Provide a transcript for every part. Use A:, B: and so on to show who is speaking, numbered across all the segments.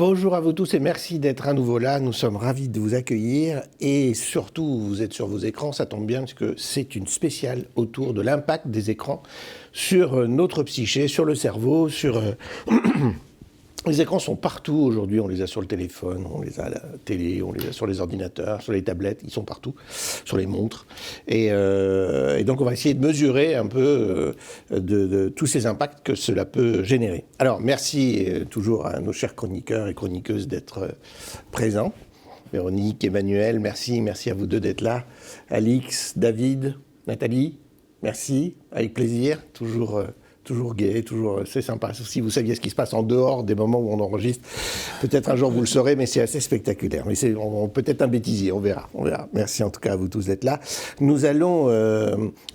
A: Bonjour à vous tous et merci d'être à nouveau là. Nous sommes ravis de vous accueillir et surtout, vous êtes sur vos écrans, ça tombe bien parce que c'est une spéciale autour de l'impact des écrans sur notre psyché, sur le cerveau, sur... Les écrans sont partout aujourd'hui, on les a sur le téléphone, on les a à la télé, on les a sur les ordinateurs, sur les tablettes, ils sont partout, sur les montres. Et donc on va essayer de mesurer un peu de tous ces impacts que cela peut générer. Alors merci toujours à nos chers chroniqueurs et chroniqueuses d'être présents. Véronique, Emmanuel, merci à vous deux d'être là. Alix, David, Nathalie, merci, avec plaisir, toujours gai, c'est sympa. Si vous saviez ce qui se passe en dehors des moments où on enregistre, peut-être un jour vous le saurez, mais c'est assez spectaculaire. Mais c'est peut-être un bêtisier, on verra. Merci en tout cas à vous tous d'être là. Nous allons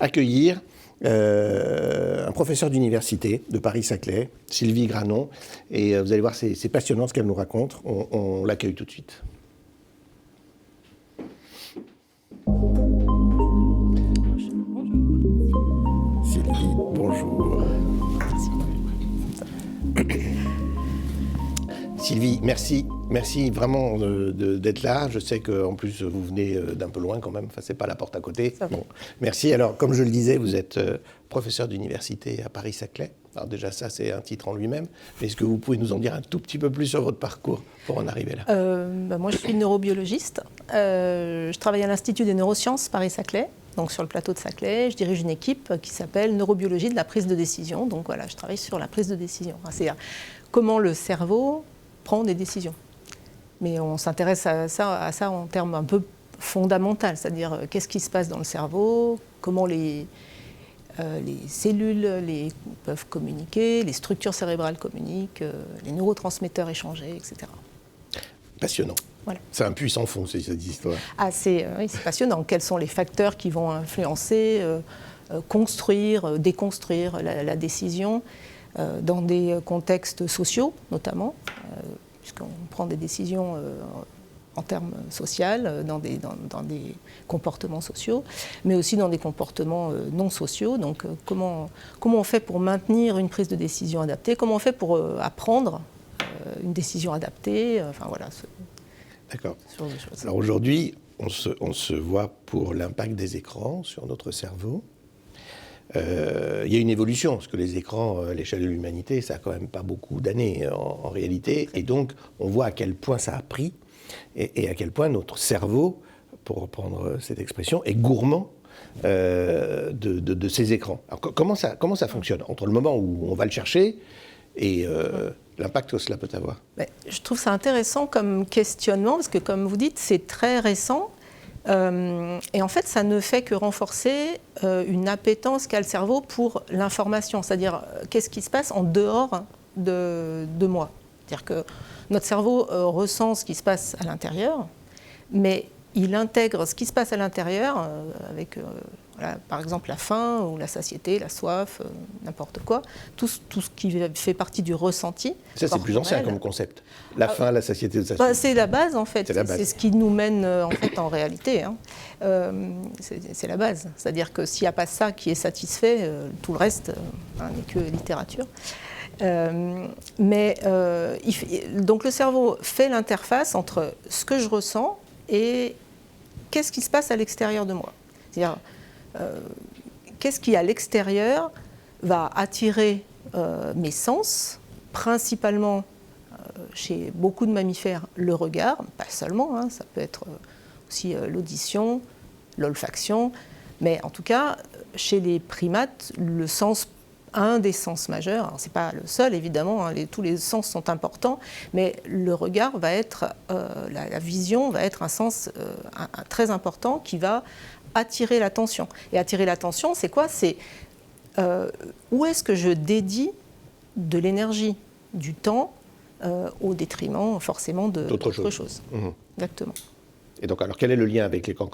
A: accueillir un professeur d'université de Paris-Saclay, Sylvie Granon, et vous allez voir, c'est passionnant ce qu'elle nous raconte. On l'accueille tout de suite. Sylvie, bonjour. Sylvie, merci vraiment d'être là. Je sais qu'en plus vous venez d'un peu loin quand même, enfin c'est pas la porte à côté. Bon, merci. Alors comme je le disais, vous êtes professeur d'université à Paris-Saclay. Alors déjà ça c'est un titre en lui-même, mais est-ce que vous pouvez nous en dire un tout petit peu plus sur votre parcours pour en arriver là?
B: Moi je suis neurobiologiste, je travaille à l'Institut des neurosciences Paris-Saclay. Donc sur le plateau de Saclay, je dirige une équipe qui s'appelle Neurobiologie de la prise de décision. Donc voilà, je travaille sur la prise de décision. C'est-à-dire comment le cerveau prend des décisions. Mais on s'intéresse à ça en termes un peu fondamentaux, c'est-à-dire qu'est-ce qui se passe dans le cerveau, comment les cellules peuvent communiquer, les structures cérébrales communiquent, les neurotransmetteurs échanger, etc.
A: Passionnant. Voilà. C'est un puissant fond, cette histoire.
B: Oui, c'est passionnant. Quels sont les facteurs qui vont influencer, construire, déconstruire la décision dans des contextes sociaux, notamment, puisqu'on prend des décisions en termes sociaux, dans des comportements sociaux, mais aussi dans des comportements non sociaux. Donc, comment on fait pour maintenir une prise de décision adaptée? Comment on fait pour apprendre une décision adaptée? Enfin, voilà.
A: D'accord. Alors aujourd'hui, on se voit pour l'impact des écrans sur notre cerveau. Il y a une évolution, parce que les écrans, à l'échelle de l'humanité, ça n'a quand même pas beaucoup d'années en réalité. Et donc, on voit à quel point ça a pris et à quel point notre cerveau, pour reprendre cette expression, est gourmand de ces écrans. Alors, comment ça fonctionne entre le moment où on va le chercher et l'impact que cela peut avoir?
B: Je trouve ça intéressant comme questionnement, parce que comme vous dites, c'est très récent. Et en fait, ça ne fait que renforcer une appétence qu'a le cerveau pour l'information, c'est-à-dire qu'est-ce qui se passe en dehors de moi. C'est-à-dire que notre cerveau ressent ce qui se passe à l'intérieur, mais il intègre ce qui se passe à l'intérieur avec, par exemple, la faim ou la satiété, la soif, n'importe quoi, tout ce qui fait partie du ressenti.
A: Ça, c'est plus ancien comme concept. La faim, la satiété,
B: c'est la base, en fait. C'est ce qui nous mène, en réalité. C'est la base. C'est-à-dire que s'il n'y a pas ça qui est satisfait, tout le reste n'est que littérature. Donc le cerveau fait l'interface entre ce que je ressens et qu'est-ce qui se passe à l'extérieur de moi. C'est-à-dire, qu'est-ce qui, à l'extérieur, va attirer mes sens, principalement chez beaucoup de mammifères, le regard, pas seulement, ça peut être aussi l'audition, l'olfaction, mais en tout cas, chez les primates, le sens, un des sens majeurs, ce n'est pas le seul évidemment, tous les sens sont importants, mais le regard va être, la vision va être un sens très important qui va attirer l'attention. Et attirer l'attention, c'est quoi? C'est où est-ce que je dédie de l'énergie, du temps, au détriment forcément d'autre chose. Mmh. Exactement.
A: Et donc, alors, quel est le lien avec l'écran?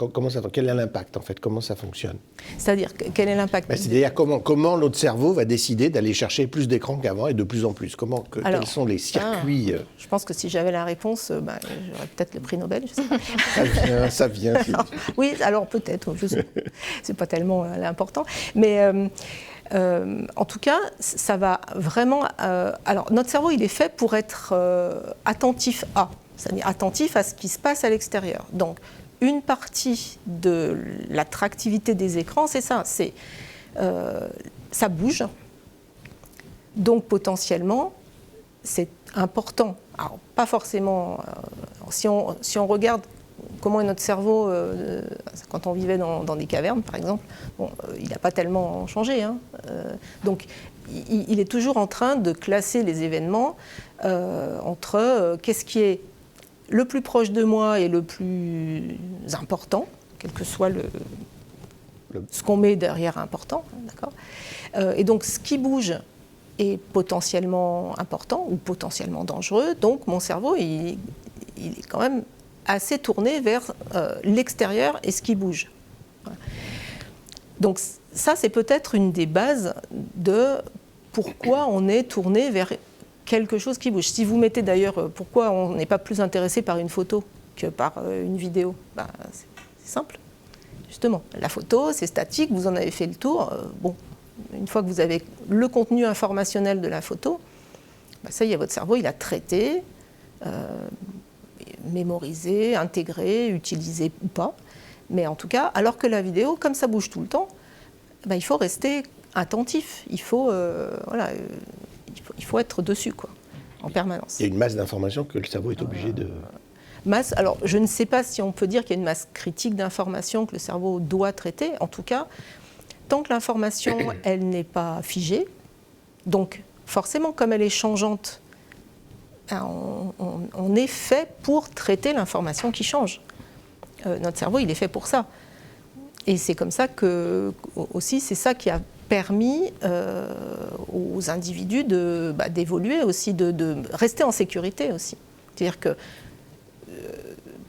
A: Quel est l'impact, en fait? Comment ça fonctionne?
B: C'est-à-dire, quel est l'impact?
A: C'est-à-dire, comment notre cerveau va décider d'aller chercher plus d'écran qu'avant et de plus en plus? Quels sont les circuits
B: Je pense que si j'avais la réponse, j'aurais peut-être le prix Nobel, je sais pas.
A: Ça vient.
B: Oui, alors peut-être, je sais. C'est pas tellement l'important. Mais En tout cas, ça va vraiment... alors, notre cerveau, il est fait pour être attentif à, c'est-à-dire attentif à ce qui se passe à l'extérieur. Donc, une partie de l'attractivité des écrans, c'est ça, ça bouge. Donc, potentiellement, c'est important. Alors, pas forcément... si on regarde comment est notre cerveau quand on vivait dans des cavernes, par exemple, bon, il n'a pas tellement changé. Hein. Donc, il est toujours en train de classer les événements entre qu'est-ce qui est le plus proche de moi et le plus important, quel que soit ce qu'on met derrière important. D'accord ? Et donc, ce qui bouge est potentiellement important ou potentiellement dangereux. Donc, mon cerveau, il est quand même assez tourné vers l'extérieur et ce qui bouge. Voilà. Donc ça, c'est peut-être une des bases de pourquoi on est tourné vers quelque chose qui bouge. Si vous mettez d'ailleurs pourquoi on n'est pas plus intéressé par une photo que par une vidéo, ben, c'est simple. Justement, la photo, c'est statique, vous en avez fait le tour. Bon, une fois que vous avez le contenu informationnel de la photo, ben ça y est, votre cerveau, il a traité, mémorisé, intégré, utilisé ou pas. Mais en tout cas, alors que la vidéo, comme ça bouge tout le temps, ben, il faut rester attentif. Il faut être dessus, quoi, en permanence.
A: Il y a une masse d'informations que le cerveau est obligé de...
B: Masse, alors je ne sais pas si on peut dire qu'il y a une masse critique d'informations que le cerveau doit traiter. En tout cas, tant que l'information, elle n'est pas figée, donc forcément, comme elle est changeante, on est fait pour traiter l'information qui change. Notre cerveau, il est fait pour ça. Et c'est comme ça que, aussi, c'est ça qui a permis aux individus d'évoluer aussi, de rester en sécurité aussi. C'est-à-dire que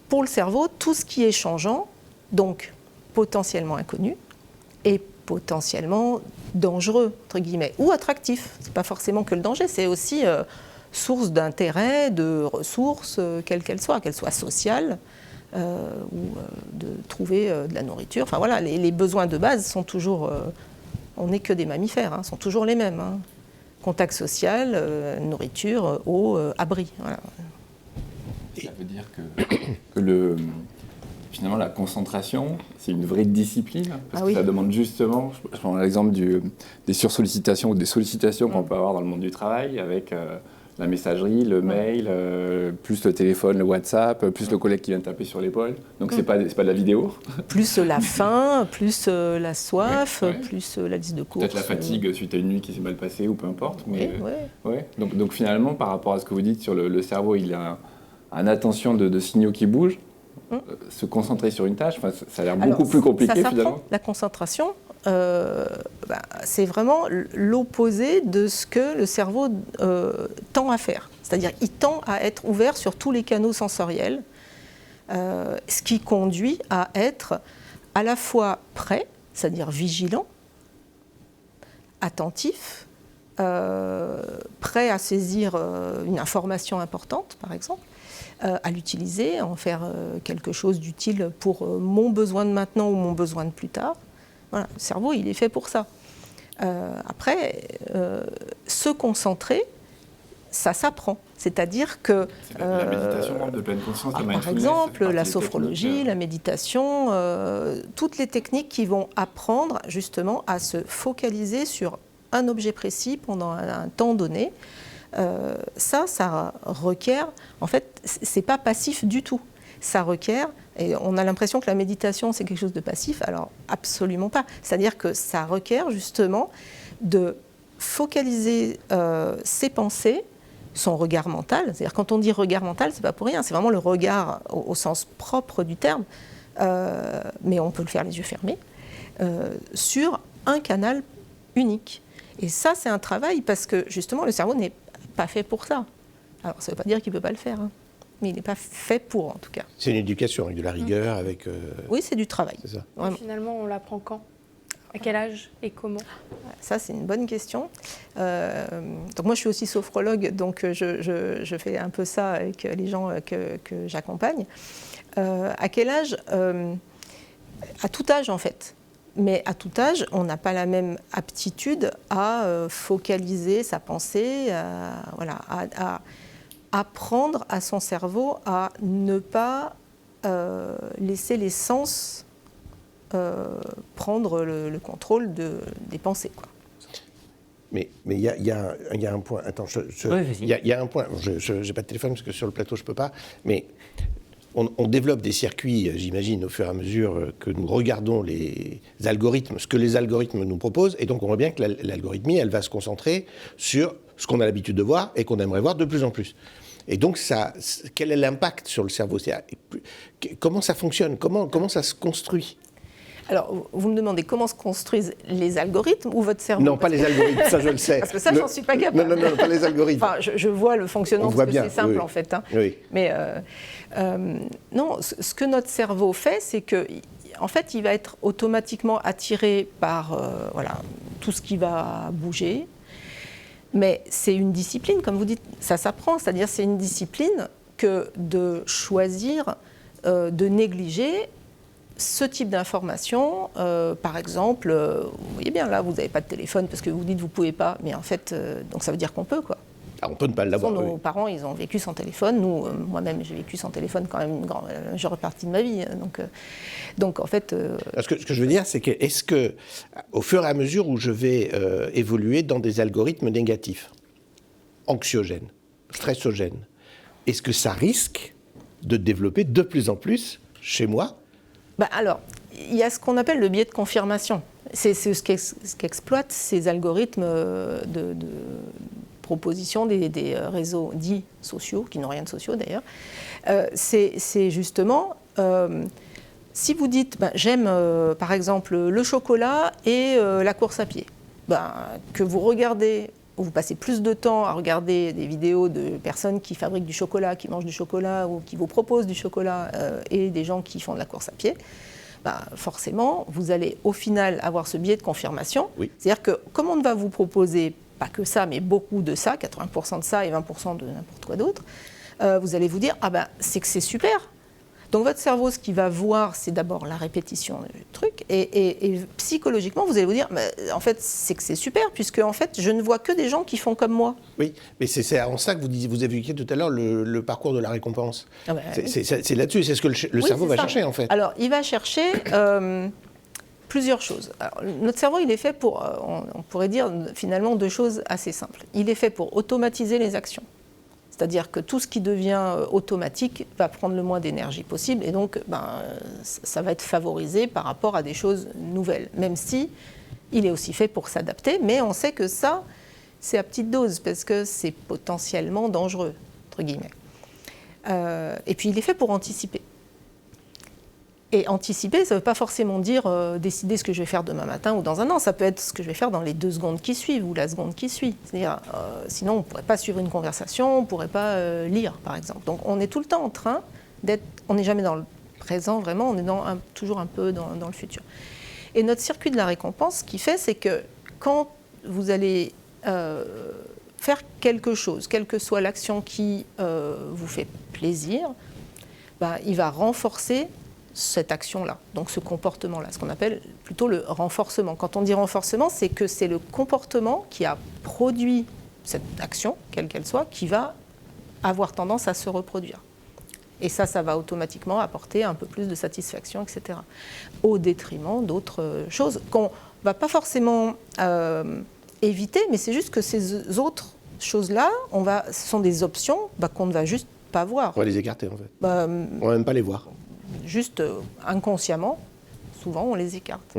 B: pour le cerveau, tout ce qui est changeant, donc potentiellement inconnu, est potentiellement dangereux, entre guillemets, ou attractif. Ce n'est pas forcément que le danger, c'est aussi source d'intérêt, de ressources, quelles qu'elles soient sociales, ou de trouver de la nourriture. Enfin voilà, les besoins de base sont toujours, on n'est que des mammifères, hein, sont toujours les mêmes. Hein. Contact social, nourriture, eau, abri. Voilà.
C: Ça veut dire que finalement la concentration, c'est une vraie discipline, parce que ça demande justement, je prends l'exemple des sursollicitations ou des sollicitations qu'on peut avoir dans le monde du travail, avec la messagerie, le mail, plus le téléphone, le WhatsApp, plus le collègue qui vient taper sur l'épaule. Donc c'est pas de la vidéo. Plus
B: la faim, plus la soif, plus la liste de courses.
C: Peut-être la fatigue suite à une nuit qui s'est mal passée ou peu importe. Mais, donc finalement, par rapport à ce que vous dites sur le cerveau, il a une attention de signaux qui bougent. Se concentrer sur une tâche, ça a l'air beaucoup plus compliqué finalement.
B: La concentration, c'est vraiment l'opposé de ce que le cerveau tend à faire. C'est-à-dire qu'il tend à être ouvert sur tous les canaux sensoriels, ce qui conduit à être à la fois prêt, c'est-à-dire vigilant, attentif, prêt à saisir une information importante, par exemple, à l'utiliser, à en faire quelque chose d'utile pour mon besoin de maintenant ou mon besoin de plus tard. Voilà, le cerveau, il est fait pour ça. Après, se concentrer, ça s'apprend. C'est-à-dire que...
C: la méditation de pleine conscience,
B: par exemple, la sophrologie, la méditation, toutes les techniques qui vont apprendre justement à se focaliser sur un objet précis pendant un temps donné. Ça requiert, en fait, c'est pas passif du tout. Ça requiert, et on a l'impression que la méditation c'est quelque chose de passif, alors absolument pas. C'est-à-dire que ça requiert justement de focaliser ses pensées, son regard mental. C'est-à-dire quand on dit regard mental, c'est pas pour rien, c'est vraiment le regard au sens propre du terme, mais on peut le faire les yeux fermés, sur un canal unique. Et ça, c'est un travail parce que justement le cerveau n'est pas fait pour ça. Alors, ça ne veut pas dire qu'il ne peut pas le faire, hein. Mais il n'est pas fait pour, en tout cas.
A: C'est une éducation avec de la rigueur, avec...
B: Oui, c'est du travail.
A: C'est ça.
D: Finalement, on l'apprend quand ? À quel âge et comment ?
B: Ça, c'est une bonne question. Donc moi, je suis aussi sophrologue, donc je fais un peu ça avec les gens que j'accompagne. À quel âge ? À tout âge, en fait. Mais à tout âge, on n'a pas la même aptitude à focaliser sa pensée, à apprendre à son cerveau à ne pas laisser les sens prendre le contrôle des pensées, quoi.
A: Mais il y a un point. Attends, il y a un point. Je n'ai pas de téléphone parce que sur le plateau je peux pas. Mais on développe des circuits, j'imagine, au fur et à mesure que nous regardons les algorithmes, ce que les algorithmes nous proposent, et donc on voit bien que l'algorithmie, elle va se concentrer sur ce qu'on a l'habitude de voir et qu'on aimerait voir de plus en plus. Et donc, quel est l'impact sur le cerveau? Comment ça fonctionne? Comment ça se construit?
B: Alors, vous me demandez comment se construisent les algorithmes ou votre cerveau?
A: Non, pas les algorithmes, ça je le sais.
B: Parce que ça, j'en suis pas capable.
A: Non, pas les algorithmes.
B: Enfin, je vois le fonctionnement, parce que c'est simple, en fait. Hein.
A: Oui.
B: Mais non, ce que notre cerveau fait, c'est que, en fait, il va être automatiquement attiré par tout ce qui va bouger. Mais c'est une discipline, comme vous dites, ça s'apprend. C'est-à-dire, c'est une discipline que de choisir, de négliger ce type d'information. Par exemple, vous voyez bien, là, vous n'avez pas de téléphone parce que vous dites que vous ne pouvez pas. Mais en fait, donc ça veut dire qu'on peut, quoi.
A: Ah, on peut ne pas l'avoir.
B: Nos parents, ils ont vécu sans téléphone. Nous, moi-même, j'ai vécu sans téléphone quand même une majeure partie de ma vie. Donc en fait...
A: Ce que je veux dire, c'est que est-ce que, au fur et à mesure où je vais évoluer dans des algorithmes négatifs, anxiogènes, stressogènes, est-ce que ça risque de développer de plus en plus chez moi?
B: Alors, il y a ce qu'on appelle le biais de confirmation. C'est ce qu'exploitent ces algorithmes de proposition des réseaux dits sociaux, qui n'ont rien de sociaux d'ailleurs. C'est justement, si vous dites, j'aime par exemple le chocolat et la course à pied, que vous regardez, vous passez plus de temps à regarder des vidéos de personnes qui fabriquent du chocolat, qui mangent du chocolat ou qui vous proposent du chocolat et des gens qui font de la course à pied, forcément, vous allez au final avoir ce biais de confirmation.
A: Oui.
B: C'est-à-dire que comme on ne va vous proposer pas que ça, mais beaucoup de ça, 80% de ça et 20% de n'importe quoi d'autre, vous allez vous dire, c'est que c'est super. Donc votre cerveau, ce qu'il va voir, c'est d'abord la répétition du truc, et psychologiquement, vous allez vous dire, en fait, c'est que c'est super, puisque en fait, je ne vois que des gens qui font comme moi.
A: Oui, mais c'est en ça que vous évoquiez tout à l'heure le parcours de la récompense. C'est là-dessus, c'est ce que le cerveau va chercher, en fait.
B: Alors, il va chercher plusieurs choses. Alors, notre cerveau, il est fait pour, on pourrait dire finalement deux choses assez simples. Il est fait pour automatiser les actions. C'est-à-dire que tout ce qui devient automatique va prendre le moins d'énergie possible et donc ça va être favorisé par rapport à des choses nouvelles, même si il est aussi fait pour s'adapter, mais on sait que ça, c'est à petite dose parce que c'est potentiellement dangereux, entre guillemets. Et puis il est fait pour anticiper. Et anticiper, ça ne veut pas forcément dire décider ce que je vais faire demain matin ou dans un an. Ça peut être ce que je vais faire dans les 2 secondes qui suivent ou la seconde qui suit. C'est-à-dire, sinon, on ne pourrait pas suivre une conversation, on ne pourrait pas lire, par exemple. Donc, on est tout le temps en train d'être... On n'est jamais dans le présent, vraiment, on est toujours un peu dans le futur. Et notre circuit de la récompense, ce qu'il fait, c'est que quand vous allez faire quelque chose, quelle que soit l'action qui vous fait plaisir, il va renforcer cette action-là, donc ce comportement-là, ce qu'on appelle plutôt le renforcement. Quand on dit renforcement, c'est que c'est le comportement qui a produit cette action, quelle qu'elle soit, qui va avoir tendance à se reproduire. Et ça va automatiquement apporter un peu plus de satisfaction, etc. Au détriment d'autres choses qu'on ne va pas forcément éviter, mais c'est juste que ces autres choses-là, ce sont des options qu'on ne va juste pas voir.
A: On va les écarter, en fait. On ne va même pas les voir.
B: Juste inconsciemment, souvent on les écarte.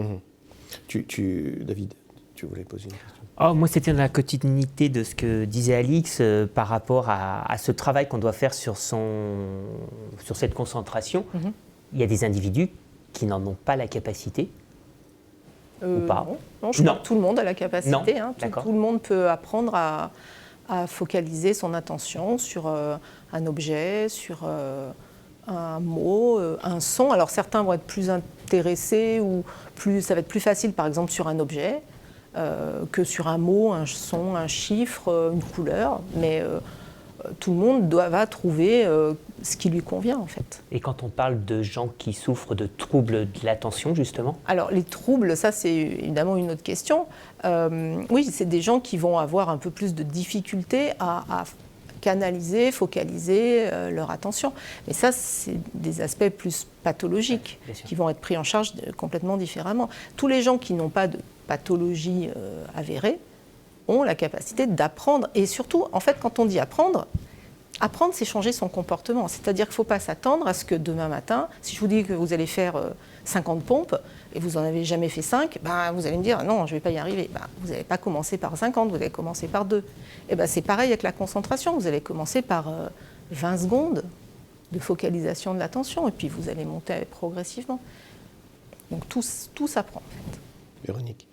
A: David, tu voulais poser une question?
E: Moi, c'était dans la quotidiennité de ce que disait Alix par rapport à ce travail qu'on doit faire sur cette concentration. Il y a des individus qui n'en ont pas la capacité, ou pas?
B: Non, je crois que tout le monde a la capacité.
E: Non.
B: Tout le monde peut apprendre à focaliser son attention sur un objet, sur... un mot, un son. Alors certains vont être plus intéressés ou ça va être plus facile par exemple sur un objet que sur un mot, un son, un chiffre, une couleur. Mais tout le monde va trouver ce qui lui convient en fait.
E: Et quand on parle de gens qui souffrent de troubles de l'attention, justement?
B: Alors les troubles, ça c'est évidemment une autre question. Oui, c'est des gens qui vont avoir un peu plus de difficultés à canaliser, focaliser leur attention. Mais ça, c'est des aspects plus pathologiques qui vont être pris en charge complètement différemment. Tous les gens qui n'ont pas de pathologie avérée ont la capacité d'apprendre. Et surtout, en fait, quand on dit apprendre, c'est changer son comportement. C'est-à-dire qu'il ne faut pas s'attendre à ce que demain matin, si je vous dis que vous allez faire 50 pompes et vous n'en avez jamais fait 5, vous allez me dire non, je ne vais pas y arriver. Vous n'allez pas commencer par 50, vous allez commencer par 2. Et c'est pareil avec la concentration. Vous allez commencer par 20 secondes de focalisation de l'attention et puis vous allez monter progressivement. Donc tout s'apprend en fait.
A: Véronique.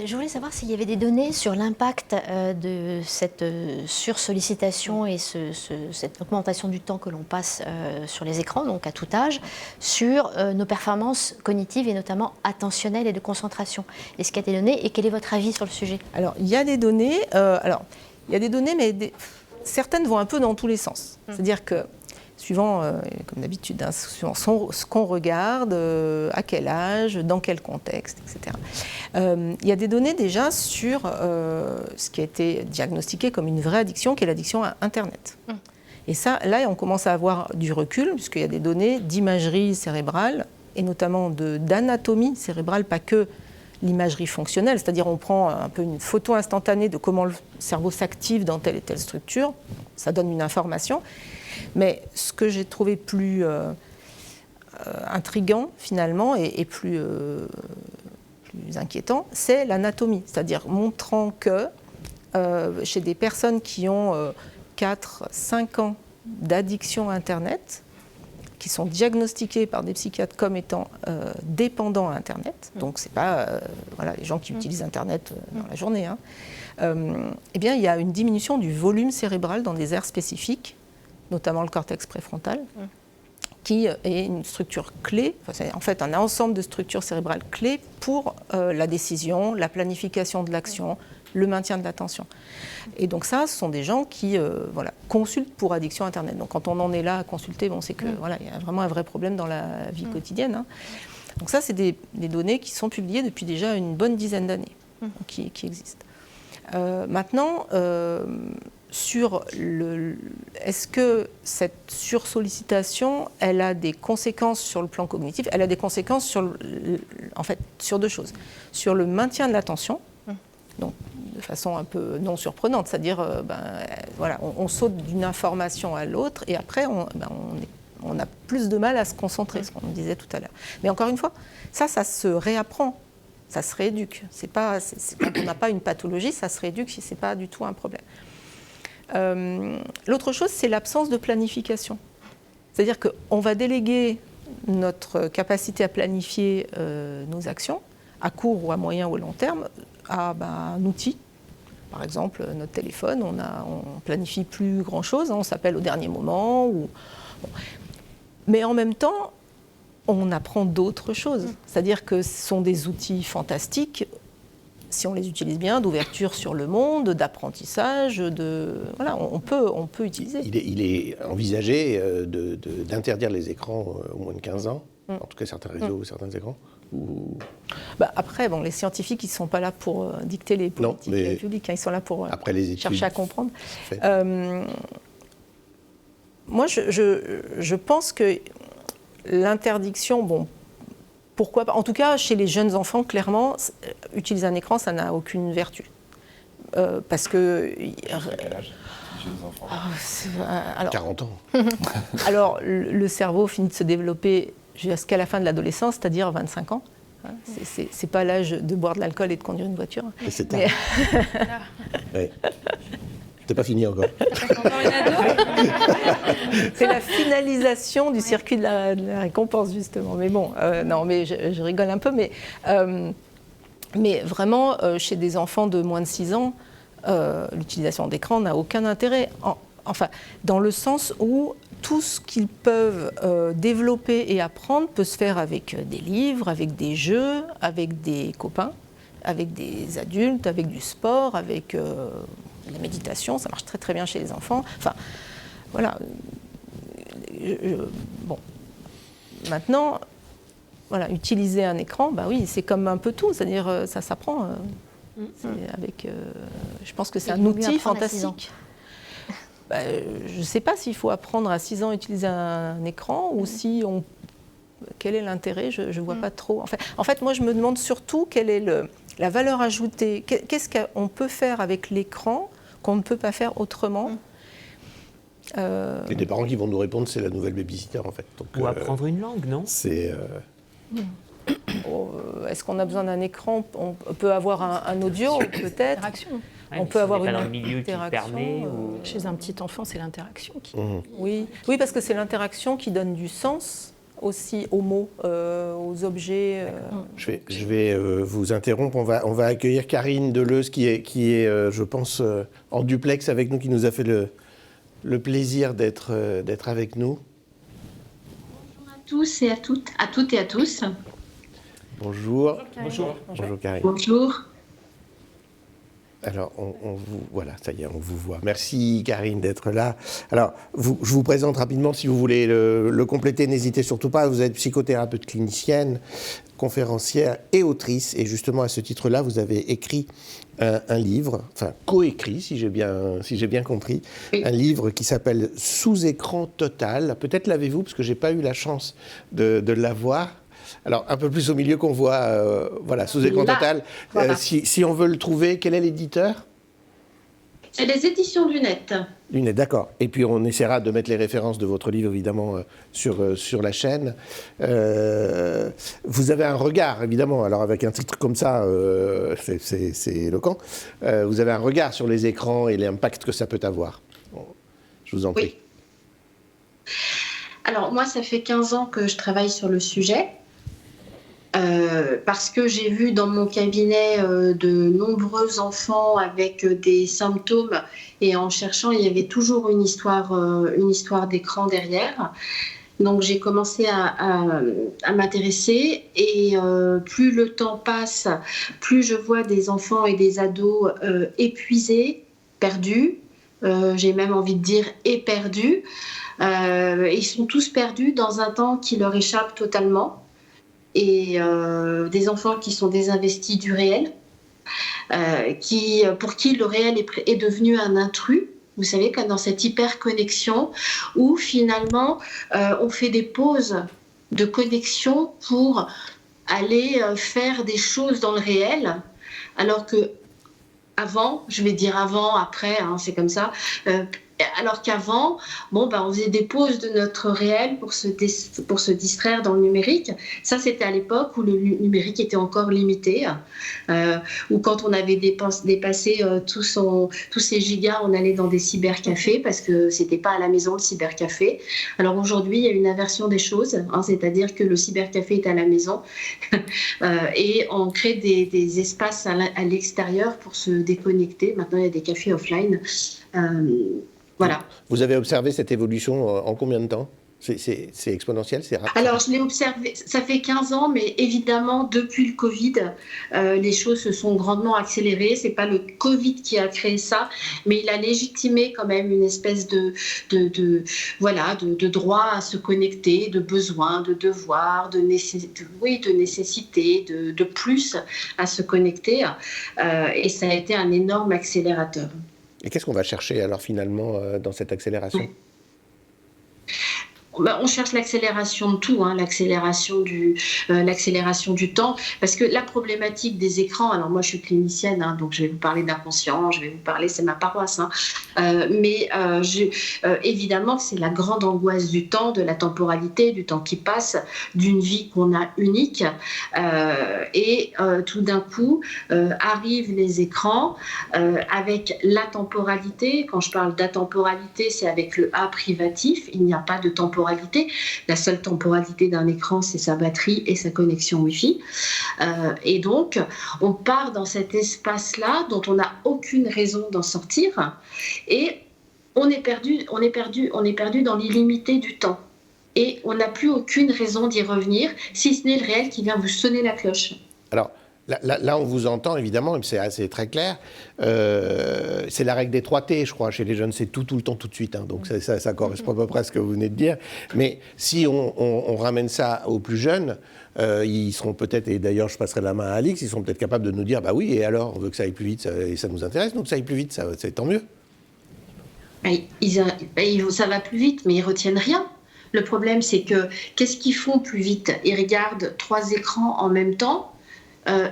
F: Je voulais savoir s'il y avait des données sur l'impact de cette sursollicitation et cette augmentation du temps que l'on passe sur les écrans, donc à tout âge, sur nos performances cognitives et notamment attentionnelles et de concentration. Est-ce qu'il y a des données et quel est votre avis sur le sujet?
B: Alors, il y a des données, mais certaines vont un peu dans tous les sens. C'est-à-dire que suivant, comme d'habitude, suivant ce qu'on regarde, à quel âge, dans quel contexte, etc. Il y a des données déjà sur ce qui a été diagnostiqué comme une vraie addiction, qui est l'addiction à Internet. Et ça, là, on commence à avoir du recul, puisqu'il y a des données d'imagerie cérébrale, et notamment d'anatomie cérébrale, pas que l'imagerie fonctionnelle, c'est-à-dire on prend un peu une photo instantanée de comment le cerveau s'active dans telle et telle structure, ça donne une information. Mais ce que j'ai trouvé plus intriguant finalement et plus inquiétant, c'est l'anatomie, c'est-à-dire montrant que chez des personnes qui ont 4-5 ans d'addiction à Internet, qui sont diagnostiquées par des psychiatres comme étant dépendants à Internet, donc ce n'est pas les gens qui utilisent Internet dans la journée, eh bien, il y a une diminution du volume cérébral dans des aires spécifiques, notamment le cortex préfrontal, qui est une structure clé, c'est en fait un ensemble de structures cérébrales clés pour la décision, la planification de l'action, le maintien de l'attention. Et donc ça, ce sont des gens qui consultent pour addiction Internet. Donc quand on en est là à consulter, c'est que il y a vraiment un vrai problème dans la vie quotidienne. Donc ça, c'est des données qui sont publiées depuis déjà une bonne dizaine d'années, qui existent. Maintenant, est-ce que cette sursollicitation, elle a des conséquences sur le plan cognitif? Elle a des conséquences sur deux choses. Sur le maintien de l'attention, donc de façon un peu non surprenante, c'est-à-dire on saute d'une information à l'autre et après on a plus de mal à se concentrer, ce qu'on disait tout à l'heure. Mais encore une fois, ça se réapprend, ça se rééduque. Quand on n'a pas une pathologie, ça se rééduque, ce n'est pas du tout un problème. L'autre chose, c'est l'absence de planification. C'est-à-dire qu'on va déléguer notre capacité à planifier nos actions, à court ou à moyen ou à long terme, à un outil. Par exemple, notre téléphone, on ne planifie plus grand-chose, on s'appelle au dernier moment. Mais en même temps, on apprend d'autres choses. C'est-à-dire que ce sont des outils fantastiques, si on les utilise bien, d'ouverture sur le monde, d'apprentissage, on peut utiliser.
A: Il est envisagé d'interdire les écrans au moins de 15 ans, en tout cas certains réseaux, certains écrans.
B: Après, les scientifiques, ils ne sont pas là pour dicter les politiques publiques, ils sont là pour chercher à comprendre. Moi, je pense que l'interdiction, pourquoi pas? En tout cas, chez les jeunes enfants, clairement, utiliser un écran, ça n'a aucune vertu. Parce que...
C: Quel âge, les jeunes enfants?
A: 40 ans.
B: Alors, le cerveau finit de se développer jusqu'à la fin de l'adolescence, c'est-à-dire 25 ans. C'est pas l'âge de boire de l'alcool et de conduire une voiture.
A: Et c'est tard. Ouais. C'est pas fini encore.
B: C'est la finalisation du circuit de la récompense, justement. Mais je rigole un peu. Mais vraiment, chez des enfants de moins de 6 ans, l'utilisation d'écran n'a aucun intérêt. Dans le sens où tout ce qu'ils peuvent développer et apprendre peut se faire avec des livres, avec des jeux, avec des copains, avec des adultes, avec du sport, avec la méditation, ça marche très très bien chez les enfants. Enfin, voilà. Bon. Maintenant, voilà, utiliser un écran, bah oui, c'est comme un peu tout, c'est-à-dire ça s'apprend. Je pense que c'est un outil fantastique. Je ne sais pas s'il faut apprendre à 6 ans à utiliser un écran ou si on... Quel est l'intérêt? Je ne vois pas trop. En fait, moi, je me demande surtout quelle est la valeur ajoutée. Qu'est-ce qu'on peut faire avec l'écran qu'on ne peut pas faire autrement?
A: Et des parents qui vont nous répondre, c'est la nouvelle babysitter, en fait. Donc,
E: ou apprendre une langue, non?
A: C'est...
B: Est-ce qu'on a besoin d'un écran? On peut avoir un audio, peut-être.
D: Interaction.
B: On peut avoir une
E: dans le milieu qui permet.
D: Chez un petit enfant, c'est l'interaction qui...
B: Oui, parce que c'est l'interaction qui donne du sens aussi aux mots, aux objets.
A: Je vais vous interrompre. On va accueillir Karine Deleuze qui est je pense, en duplex avec nous, qui nous a fait le plaisir d'être avec nous.
G: Bonjour à tous et à toutes et à tous.
A: Bonjour.
B: Bonjour.
A: Bonjour Karine.
G: Bonjour.
A: Alors, voilà, ça y est, on vous voit. Merci Karine d'être là. Alors, je vous présente rapidement, si vous voulez le compléter, n'hésitez surtout pas. Vous êtes psychothérapeute clinicienne, conférencière et autrice. Et justement, à ce titre-là, vous avez écrit un livre, enfin coécrit, si j'ai bien compris, oui. Un livre qui s'appelle Sous-écran total. Peut-être l'avez-vous, parce que je n'ai pas eu la chance de l'avoir. Alors, un peu plus au milieu qu'on voit, voilà, Sous-écran total. Voilà. Si on veut le trouver, quel est l'éditeur?
G: C'est les éditions Lunettes.
A: Lunettes, d'accord. Et puis, on essaiera de mettre les références de votre livre, évidemment, sur la chaîne. Vous avez un regard, évidemment, alors avec un titre comme ça, c'est éloquent. Vous avez un regard sur les écrans et l'impact que ça peut avoir. Bon, je vous en prie.
G: Oui. Alors, moi, ça fait 15 ans que je travaille sur le sujet. Parce que j'ai vu dans mon cabinet de nombreux enfants avec des symptômes et en cherchant, il y avait toujours une histoire d'écran derrière. Donc j'ai commencé à m'intéresser et plus le temps passe, plus je vois des enfants et des ados épuisés, perdus, j'ai même envie de dire éperdus. Ils sont tous perdus dans un temps qui leur échappe totalement. Et des enfants qui sont désinvestis du réel, pour qui le réel est devenu un intrus. Vous savez, comme dans cette hyper-connexion où finalement on fait des pauses de connexion pour aller faire des choses dans le réel, alors que avant, je vais dire avant, après, hein, c'est comme ça. Alors qu'avant, on faisait des pauses de notre réel pour se distraire dans le numérique. Ça, c'était à l'époque où le numérique était encore limité, ou quand on avait dépassé tous ces gigas, on allait dans des cybercafés parce que c'était pas à la maison le cybercafé. Alors aujourd'hui, il y a une inversion des choses, hein, c'est-à-dire que le cybercafé est à la maison et on crée des espaces à l'extérieur pour se déconnecter. Maintenant, il y a des cafés offline. Voilà.
A: Vous avez observé cette évolution en combien de temps? C'est exponentiel, c'est rapide?
G: Alors, je l'ai observé, ça fait 15 ans, mais évidemment, depuis le Covid, les choses se sont grandement accélérées. Ce n'est pas le Covid qui a créé ça, mais il a légitimé quand même une espèce de droit à se connecter, de besoin, de devoir, de nécessité, de plus à se connecter. Et ça a été un énorme accélérateur.
A: Et qu'est-ce qu'on va chercher alors finalement dans cette accélération?
G: On cherche l'accélération de tout, hein, l'accélération du temps, parce que la problématique des écrans, alors moi je suis clinicienne, hein, donc je vais vous parler d'inconscient, je vais vous parler, c'est ma paroisse, hein, mais évidemment c'est la grande angoisse du temps, de la temporalité, du temps qui passe, d'une vie qu'on a unique, et tout d'un coup arrivent les écrans avec la temporalité. Quand je parle d'atemporalité, c'est avec le A privatif, il n'y a pas de temporalité. La seule temporalité d'un écran, c'est sa batterie et sa connexion Wi-Fi. Et donc, on part dans cet espace-là dont on n'a aucune raison d'en sortir. Et on est perdu dans l'illimité du temps. Et on n'a plus aucune raison d'y revenir, si ce n'est le réel qui vient vous sonner la cloche.
A: Alors, Là, on vous entend, évidemment, et c'est très clair. C'est la règle des 3 T, je crois. Chez les jeunes, c'est tout le temps, tout de suite. Hein. Donc ça correspond à peu près à ce que vous venez de dire. Mais si on ramène ça aux plus jeunes, ils seront peut-être, et d'ailleurs je passerai la main à Alix, ils seront peut-être capables de nous dire, bah oui, et alors, on veut que ça aille plus vite, et ça nous intéresse, donc ça aille plus vite, c'est tant mieux.
G: Ça va plus vite, mais ils retiennent rien. Le problème, c'est que qu'est-ce qu'ils font plus vite? Ils regardent 3 écrans en même temps.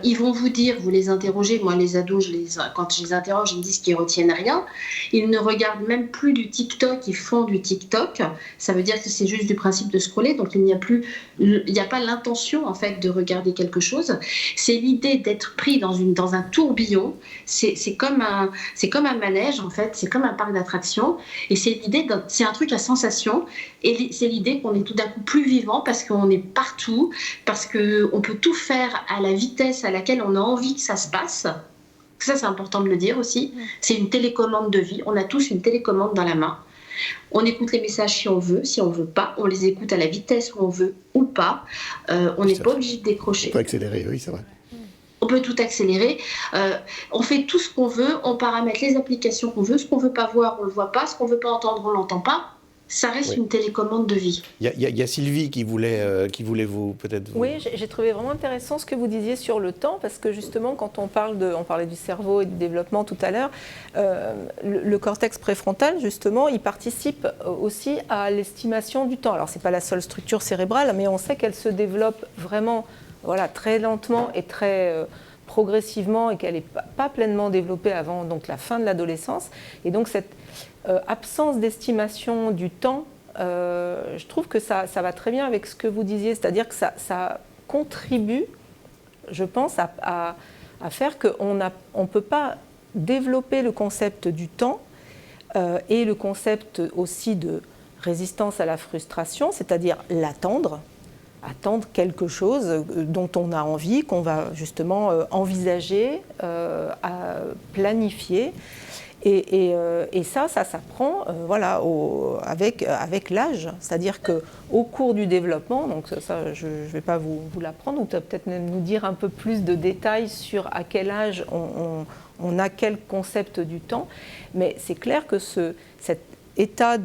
G: Ils vont vous dire, vous les interrogez, moi les ados, quand je les interroge, ils me disent qu'ils ne retiennent rien. Ils ne regardent même plus du TikTok, ils font du TikTok. Ça veut dire que c'est juste du principe de scroller, donc il n'y a pas l'intention en fait de regarder quelque chose. C'est l'idée d'être pris dans un tourbillon. C'est comme un manège en fait, c'est comme un parc d'attractions. Et c'est un truc à sensation. Et c'est l'idée qu'on est tout d'un coup plus vivant parce qu'on est partout, parce qu'on peut tout faire à la vitesse à laquelle on a envie que ça se passe. Ça, c'est important de le dire aussi. C'est une télécommande de vie. On a tous une télécommande dans la main. On écoute les messages si on veut pas. On les écoute à la vitesse où on veut ou pas. On n'est pas obligé de décrocher.
A: On peut accélérer, oui, c'est vrai.
G: On peut tout accélérer. On fait tout ce qu'on veut. On paramètre les applications qu'on veut. Ce qu'on veut pas voir, on le voit pas. Ce qu'on veut pas entendre, on l'entend pas. Ça reste une télécommande de vie.
A: Il y a Sylvie qui voulait vous peut-être.
B: Oui, j'ai trouvé vraiment intéressant ce que vous disiez sur le temps, parce que justement, quand on parlait du cerveau et du développement tout à l'heure, le cortex préfrontal, justement, il participe aussi à l'estimation du temps. Alors, c'est pas la seule structure cérébrale, mais on sait qu'elle se développe vraiment, très lentement et très progressivement, et qu'elle n'est pas pleinement développée avant donc la fin de l'adolescence. Et donc cette absence d'estimation du temps, je trouve que ça va très bien avec ce que vous disiez, c'est-à-dire que ça contribue, je pense, à faire qu'on ne peut pas développer le concept du temps et le concept aussi de résistance à la frustration, c'est-à-dire attendre quelque chose dont on a envie, qu'on va justement envisager, planifier. Et ça s'apprend avec l'âge. C'est-à-dire qu'au cours du développement, donc ça je ne vais pas vous l'apprendre, ou peut-être même nous dire un peu plus de détails sur à quel âge on a quel concept du temps. Mais c'est clair que cet état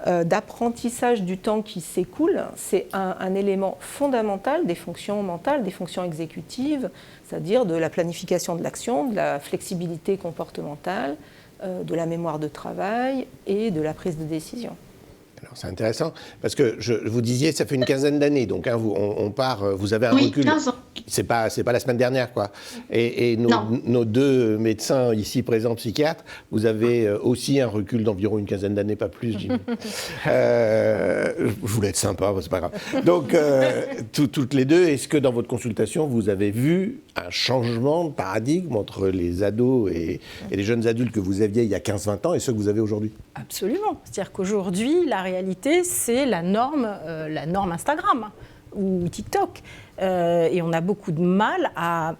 B: d'apprentissage du temps qui s'écoule, c'est un élément fondamental des fonctions mentales, des fonctions exécutives, c'est-à-dire de la planification de l'action, de la flexibilité comportementale, de la mémoire de travail et de la prise de décision.
A: Alors c'est intéressant, parce que vous disiez, ça fait une quinzaine d'années, donc on part, vous avez un recul.
G: 15 ans.
A: C'est pas la semaine dernière, quoi. Et nos 2 médecins ici présents, psychiatres, vous avez aussi un recul d'environ une quinzaine d'années, pas plus, Jim. Je voulais être sympa, c'est pas grave. Donc, toutes les deux, est-ce que dans votre consultation, vous avez vu un changement de paradigme entre les ados et les jeunes adultes que vous aviez il y a 15-20 ans et ceux que vous avez aujourd'hui?
D: Absolument. C'est-à-dire qu'aujourd'hui, la réalité, c'est la norme Instagram ou TikTok. Et on a beaucoup de mal à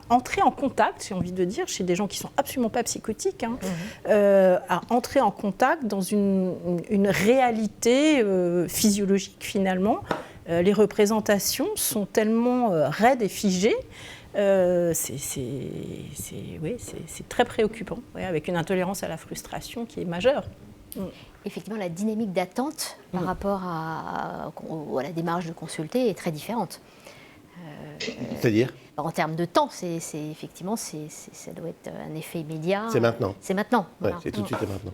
D: entrer en contact, j'ai envie de dire, chez des gens qui ne sont absolument pas psychotiques, à entrer en contact dans une réalité physiologique, finalement. Les représentations sont tellement raides et figées. C'est très préoccupant, avec une intolérance à la frustration qui est majeure.
F: Effectivement, la dynamique d'attente par rapport à la démarche de consulter est très différente.
A: C'est-à-dire ?
F: En termes de temps, effectivement, ça doit être un effet immédiat.
A: C'est maintenant.
F: C'est maintenant.
A: Ouais,
F: Voilà.
A: c'est tout de suite et maintenant.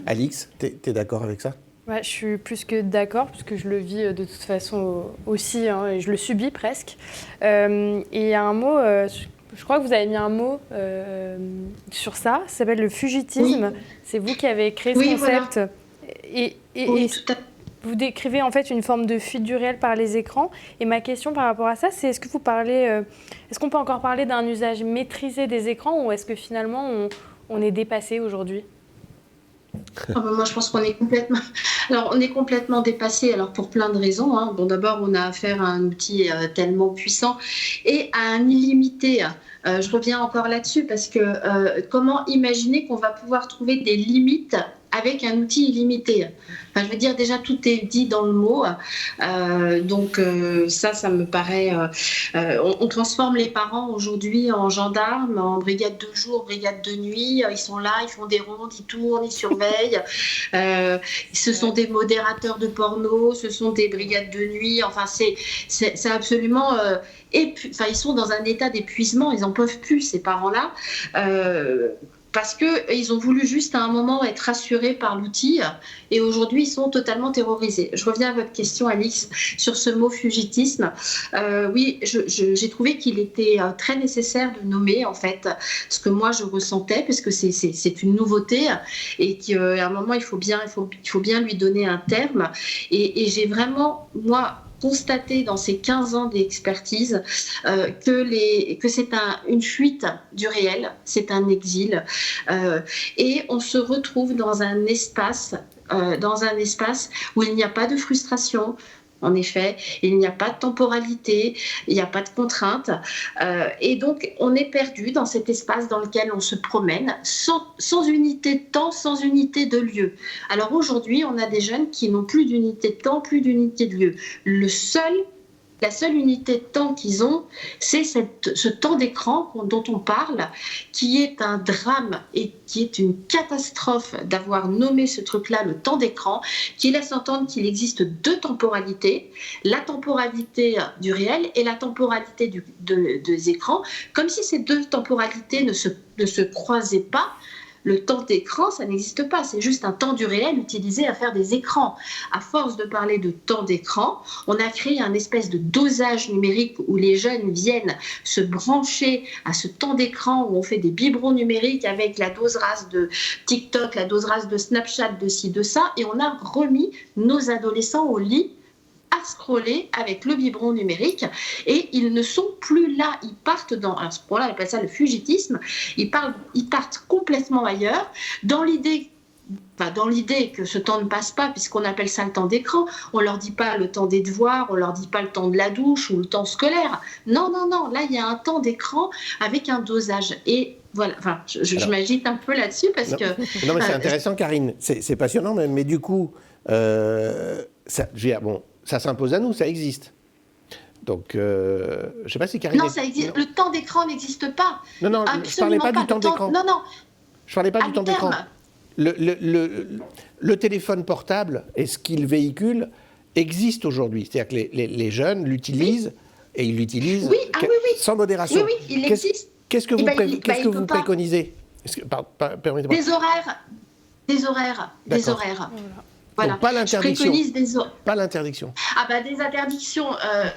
A: Alix, t'es d'accord avec ça ?
D: Ouais, je suis plus que d'accord, puisque je le vis de toute façon aussi, et je le subis presque. Et il y a un mot, je crois que vous avez mis un mot sur ça s'appelle le fugitisme. Oui. C'est vous qui avez créé ce concept. Voilà. Et tout à fait. Vous décrivez en fait une forme de fuite du réel par les écrans. Et ma question par rapport à ça, c'est est-ce qu'on peut encore parler d'un usage maîtrisé des écrans, ou est-ce que finalement on est dépassé aujourd'hui ?
G: Moi, je pense qu'on est complètement dépassé, alors pour plein de raisons. Hein. Bon, d'abord, on a affaire à un outil tellement puissant et à un illimité. Je reviens encore là-dessus parce que comment imaginer qu'on va pouvoir trouver des limites avec un outil illimité. Enfin, je veux dire, déjà, tout est dit dans le mot. Donc, ça me paraît... on transforme les parents aujourd'hui en gendarmes, en brigade de jour, brigade de nuit. Ils sont là, ils font des rondes, ils tournent, ils surveillent. Ce sont des modérateurs de porno, ce sont des brigades de nuit. Enfin, c'est absolument... Enfin, ils sont dans un état d'épuisement, ils n'en peuvent plus, ces parents-là. Parce qu'ils ont voulu juste à un moment être rassurés par l'outil et aujourd'hui ils sont totalement terrorisés. Je reviens à votre question, Alix, sur ce mot fugitisme. Oui, j'ai trouvé qu'il était très nécessaire de nommer en fait ce que moi je ressentais parce que c'est une nouveauté et qu'à un moment il faut bien lui donner un terme. Et j'ai vraiment, moi, constaté dans ces 15 ans d'expertise que c'est une fuite du réel, c'est un exil. Et on se retrouve dans un espace où il n'y a pas de frustration. En effet, il n'y a pas de temporalité, il n'y a pas de contrainte. Et donc, on est perdu dans cet espace dans lequel on se promène sans unité de temps, sans unité de lieu. Alors aujourd'hui, on a des jeunes qui n'ont plus d'unité de temps, plus d'unité de lieu. La seule unité de temps qu'ils ont, c'est ce temps d'écran dont on parle, qui est un drame et qui est une catastrophe d'avoir nommé ce truc-là le temps d'écran, qui laisse entendre qu'il existe deux temporalités, la temporalité du réel et la temporalité des écrans, comme si ces deux temporalités ne se croisaient pas. Le temps d'écran, ça n'existe pas, c'est juste un temps du réel utilisé à faire des écrans. À force de parler de temps d'écran, on a créé un espèce de dosage numérique où les jeunes viennent se brancher à ce temps d'écran où on fait des biberons numériques avec la dose rase de TikTok, la dose rase de Snapchat, de ci, de ça, et on a remis nos adolescents au lit à scroller avec le biberon numérique et ils ne sont plus là, ils partent à ce point-là, on appelle ça le fugitisme, ils partent complètement ailleurs dans l'idée que ce temps ne passe pas puisqu'on appelle ça le temps d'écran. On leur dit pas le temps des devoirs, on leur dit pas le temps de la douche ou le temps scolaire. Non, là il y a un temps d'écran avec un dosage et voilà, enfin, je m'agite un peu là-dessus parce que...
A: Non mais c'est intéressant Karine, c'est passionnant mais du coup, ça s'impose à nous, ça existe. Donc, je ne sais pas si Karine...
G: Non, ça existe. Le temps d'écran n'existe pas.
A: Non,
G: absolument
A: je ne parlais pas du temps d'écran.
G: Non.
A: Je ne parlais pas du temps d'écran. Le téléphone portable et ce qu'il véhicule existe aujourd'hui. C'est-à-dire que les jeunes l'utilisent et ils l'utilisent sans modération.
G: Oui, il existe.
A: Qu'est-ce que vous préconisez? Permettez-moi.
G: Des horaires. Voilà.
A: Donc pas l'interdiction.
G: Je préconise
A: pas l'interdiction.
G: Des interdictions.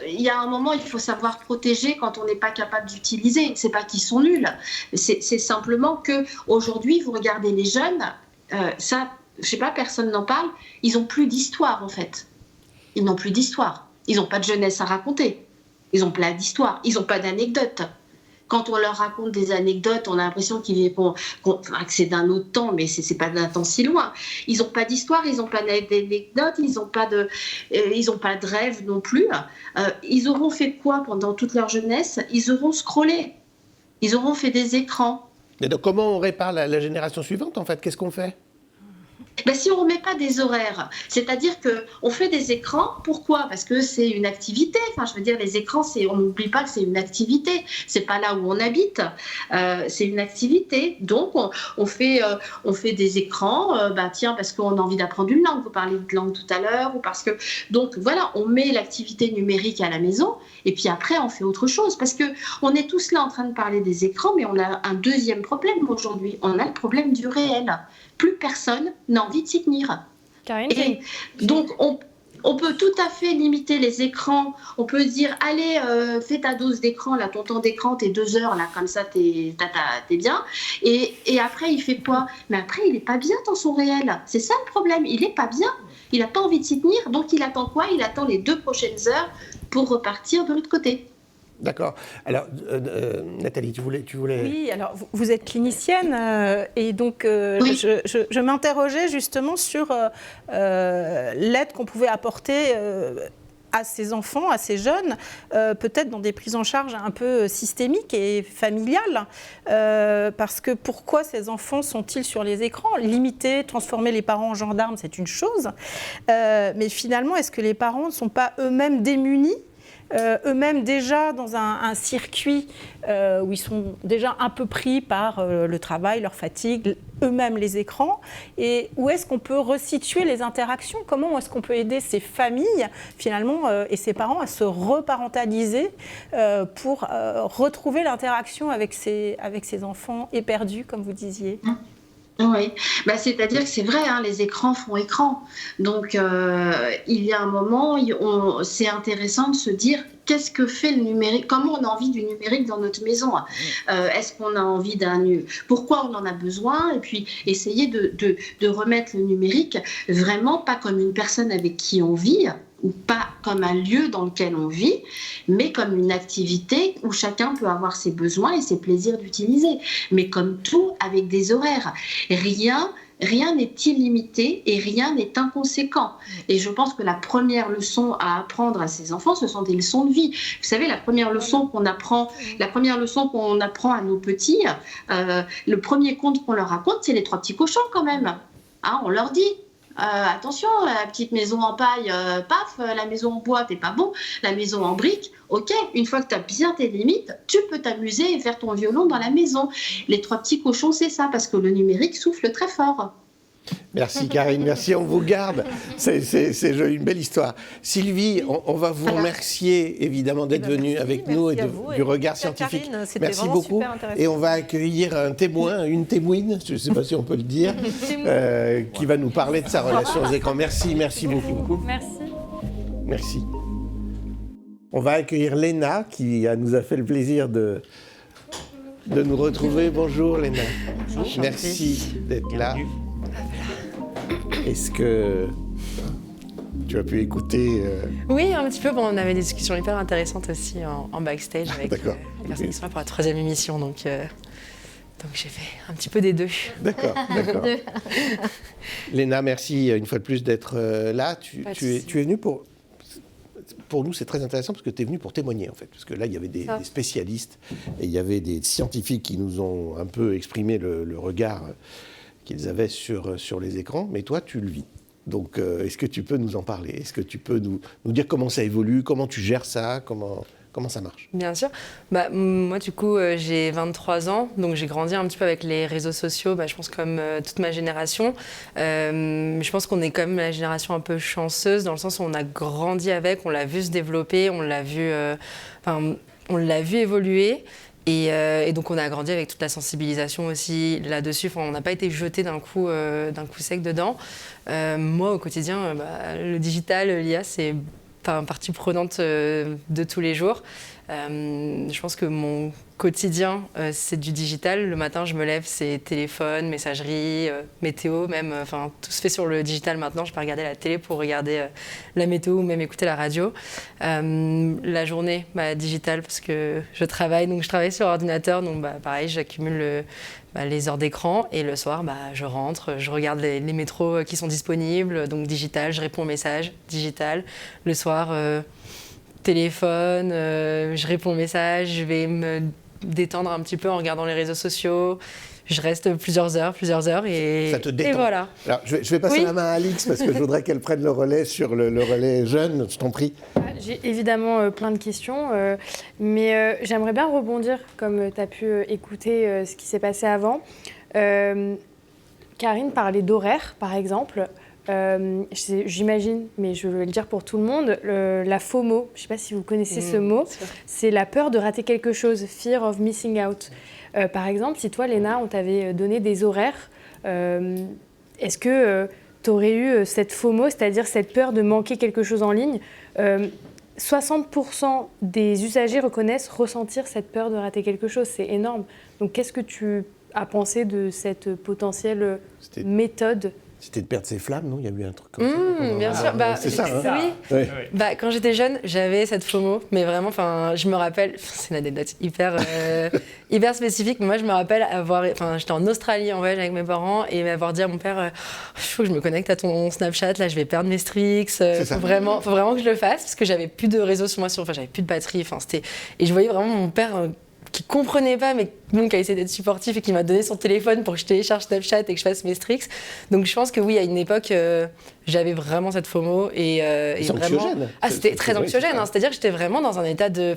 G: Il y a un moment, il faut savoir protéger quand on n'est pas capable d'utiliser. C'est pas qu'ils sont nuls. C'est simplement que aujourd'hui, vous regardez les jeunes. Ça, je sais pas, personne n'en parle. Ils n'ont plus d'histoire en fait. Ils n'ont plus d'histoire. Ils n'ont pas de jeunesse à raconter. Ils ont plein d'histoires. Ils n'ont pas d'anecdotes. Quand on leur raconte des anecdotes, on a l'impression que c'est d'un autre temps, mais c'est pas d'un temps si loin. Ils n'ont pas d'histoire, ils n'ont pas d'anecdotes, ils n'ont pas de rêve non plus. Ils auront fait quoi pendant toute leur jeunesse? Ils auront scrollé. Ils auront fait des écrans.
A: Et donc comment on répare la génération suivante en fait? Qu'est-ce qu'on fait?
G: Si on ne remet pas des horaires, c'est-à-dire qu'on fait des écrans, pourquoi? Parce que c'est une activité. Enfin, je veux dire, les écrans, on n'oublie pas que c'est une activité. C'est pas là où on habite. C'est une activité. Donc, on fait des écrans. Parce qu'on a envie d'apprendre une langue. Vous parliez de langue tout à l'heure, ou parce que donc voilà, on met l'activité numérique à la maison. Et puis après, on fait autre chose. Parce que on est tous là en train de parler des écrans, mais on a un deuxième problème aujourd'hui. On a le problème du réel. Plus personne n'a envie de s'y tenir.
D: Karine,
G: et donc, on peut tout à fait limiter les écrans. On peut dire, allez, fais ta dose d'écran, là, ton temps d'écran, t'es 2 heures, là, comme ça, t'es bien. Et après, il fait quoi? Mais après, il n'est pas bien dans son réel. C'est ça le problème. Il n'est pas bien. Il n'a pas envie de s'y tenir. Donc, il attend quoi? Il attend les 2 prochaines heures pour repartir de l'autre côté.
A: D'accord. Alors, Nathalie, tu voulais...
B: Oui, alors vous êtes clinicienne et donc je m'interrogeais justement sur l'aide qu'on pouvait apporter à ces enfants, à ces jeunes, peut-être dans des prises en charge un peu systémiques et familiales. Parce que pourquoi ces enfants sont-ils sur les écrans ? Limiter, transformer les parents en gendarmes, c'est une chose. Mais finalement, est-ce que les parents ne sont pas eux-mêmes démunis, eux-mêmes déjà dans un circuit où ils sont déjà un peu pris par le travail, leur fatigue, eux-mêmes les écrans, et où est-ce qu'on peut resituer les interactions ? Comment est-ce qu'on peut aider ces familles finalement et ces parents à se reparentaliser pour retrouver l'interaction avec ces enfants éperdus, comme vous disiez ?
G: Oui, c'est-à-dire que c'est vrai, hein, les écrans font écran. Donc, il y a un moment, c'est intéressant de se dire qu'est-ce que fait le numérique, comment on a envie du numérique dans notre maison. Est-ce qu'on a envie pourquoi on en a besoin, et puis essayer de remettre le numérique vraiment pas comme une personne avec qui on vit, ou pas comme un lieu dans lequel on vit, mais comme une activité où chacun peut avoir ses besoins et ses plaisirs d'utiliser. Mais comme tout, avec des horaires. Rien n'est illimité et rien n'est inconséquent. Et je pense que la première leçon à apprendre à ses enfants, ce sont des leçons de vie. Vous savez, la première leçon qu'on apprend à nos petits, le premier conte qu'on leur raconte, c'est les 3 petits cochons quand même. Hein, on leur dit. Attention, la petite maison en paille, paf, la maison en bois, t'es pas bon, la maison en brique, ok, une fois que tu as bien tes limites, tu peux t'amuser et faire ton violon dans la maison. Les 3 petits cochons, c'est ça, parce que le numérique souffle très fort.
A: Merci Karine, merci, on vous garde. C'est une belle histoire. Sylvie, on va vous remercier évidemment d'être venue avec nous et du regard scientifique.
B: Karine,
A: merci beaucoup. Et on va accueillir un témoin, une témoine, je ne sais pas si on peut le dire, qui va nous parler de sa relation aux écrans. Merci beaucoup. Merci. On va accueillir Léna qui nous a fait le plaisir de nous retrouver. Bonjour Léna. Merci d'être là. Est-ce que tu as pu écouter
H: Oui, un petit peu. Bon, on avait des discussions hyper intéressantes aussi en backstage avec les personnes qui sont là pour la 3e émission. Donc j'ai fait un petit peu des deux.
A: D'accord. Léna, merci une fois de plus d'être là. Tu es venue pour nous, c'est très intéressant parce que tu es venue pour témoigner en fait. Parce que là, il y avait des spécialistes et il y avait des scientifiques qui nous ont un peu exprimé le regard qu'ils avaient sur les écrans, mais toi, tu le vis. Donc, est-ce que tu peux nous en parler ? Est-ce que tu peux nous dire comment ça évolue, comment tu gères ça, comment ça marche ?
H: Bien sûr. Moi, du coup, j'ai 23 ans, donc j'ai grandi un petit peu avec les réseaux sociaux, je pense comme toute ma génération. Je pense qu'on est quand même la génération un peu chanceuse, dans le sens où on a grandi avec, on l'a vu se développer, on l'a vu évoluer. Et donc on a grandi avec toute la sensibilisation aussi là-dessus. On n'a pas été jeté d'un coup sec dedans. Moi au quotidien, le digital, l'IA, c'est partie prenante de tous les jours. Je pense que mon quotidien, c'est du digital. Le matin, je me lève, c'est téléphone, messagerie, météo, même. Tout se fait sur le digital maintenant. Je peux regarder la télé pour regarder la météo ou même écouter la radio. La journée, digital, parce que je travaille sur ordinateur. Donc, pareil, j'accumule les heures d'écran. Et le soir, je rentre, je regarde les métros qui sont disponibles. Donc, digital, je réponds aux messages, digital. Le soir, téléphone, je réponds aux messages, je vais me détendre un petit peu en regardant les réseaux sociaux. Je reste plusieurs heures et,
A: ça te détend.
H: Et voilà.
A: Alors, je vais passer la main à Alix parce que je voudrais qu'elle prenne le relais sur le relais jeune, je t'en prie.
D: J'ai évidemment plein de questions, mais j'aimerais bien rebondir, comme tu as pu écouter ce qui s'est passé avant. Karine parlait d'horaire, par exemple. J'imagine, mais je vais le dire pour tout le monde, la FOMO, je ne sais pas si vous connaissez ce mot, c'est la peur de rater quelque chose, fear of missing out. Par exemple, si toi, Léna, on t'avait donné des horaires, est-ce que tu aurais eu cette FOMO, c'est-à-dire cette peur de manquer quelque chose en ligne 60% des usagers reconnaissent ressentir cette peur de rater quelque chose, c'est énorme. Donc qu'est-ce que tu as pensé de cette potentielle méthode
A: C'était de perdre ses flammes, non? Il y a eu un truc comme ça.
H: Bien sûr.
A: C'est ça, hein?
H: Oui.
A: Ouais.
H: Quand j'étais jeune, j'avais cette FOMO, mais vraiment, je me rappelle, c'est une anecdote hyper spécifique, mais moi je me rappelle j'étais en Australie en voyage avec mes parents et m'avoir dit à mon père, il faut que je me connecte à ton Snapchat, là je vais perdre mes Strix, faut vraiment que je le fasse, parce que j'avais plus de réseau sur moi, j'avais plus de batterie, et je voyais vraiment mon père qui comprenait pas, mais qui a essayé d'être supportif et qui m'a donné son téléphone pour que je télécharge Snapchat et que je fasse mes Strix. Donc je pense que oui, à une époque, j'avais vraiment cette FOMO et
A: anxiogène.
H: Vraiment... c'était très anxiogène. C'est-à-dire que j'étais vraiment dans un état de...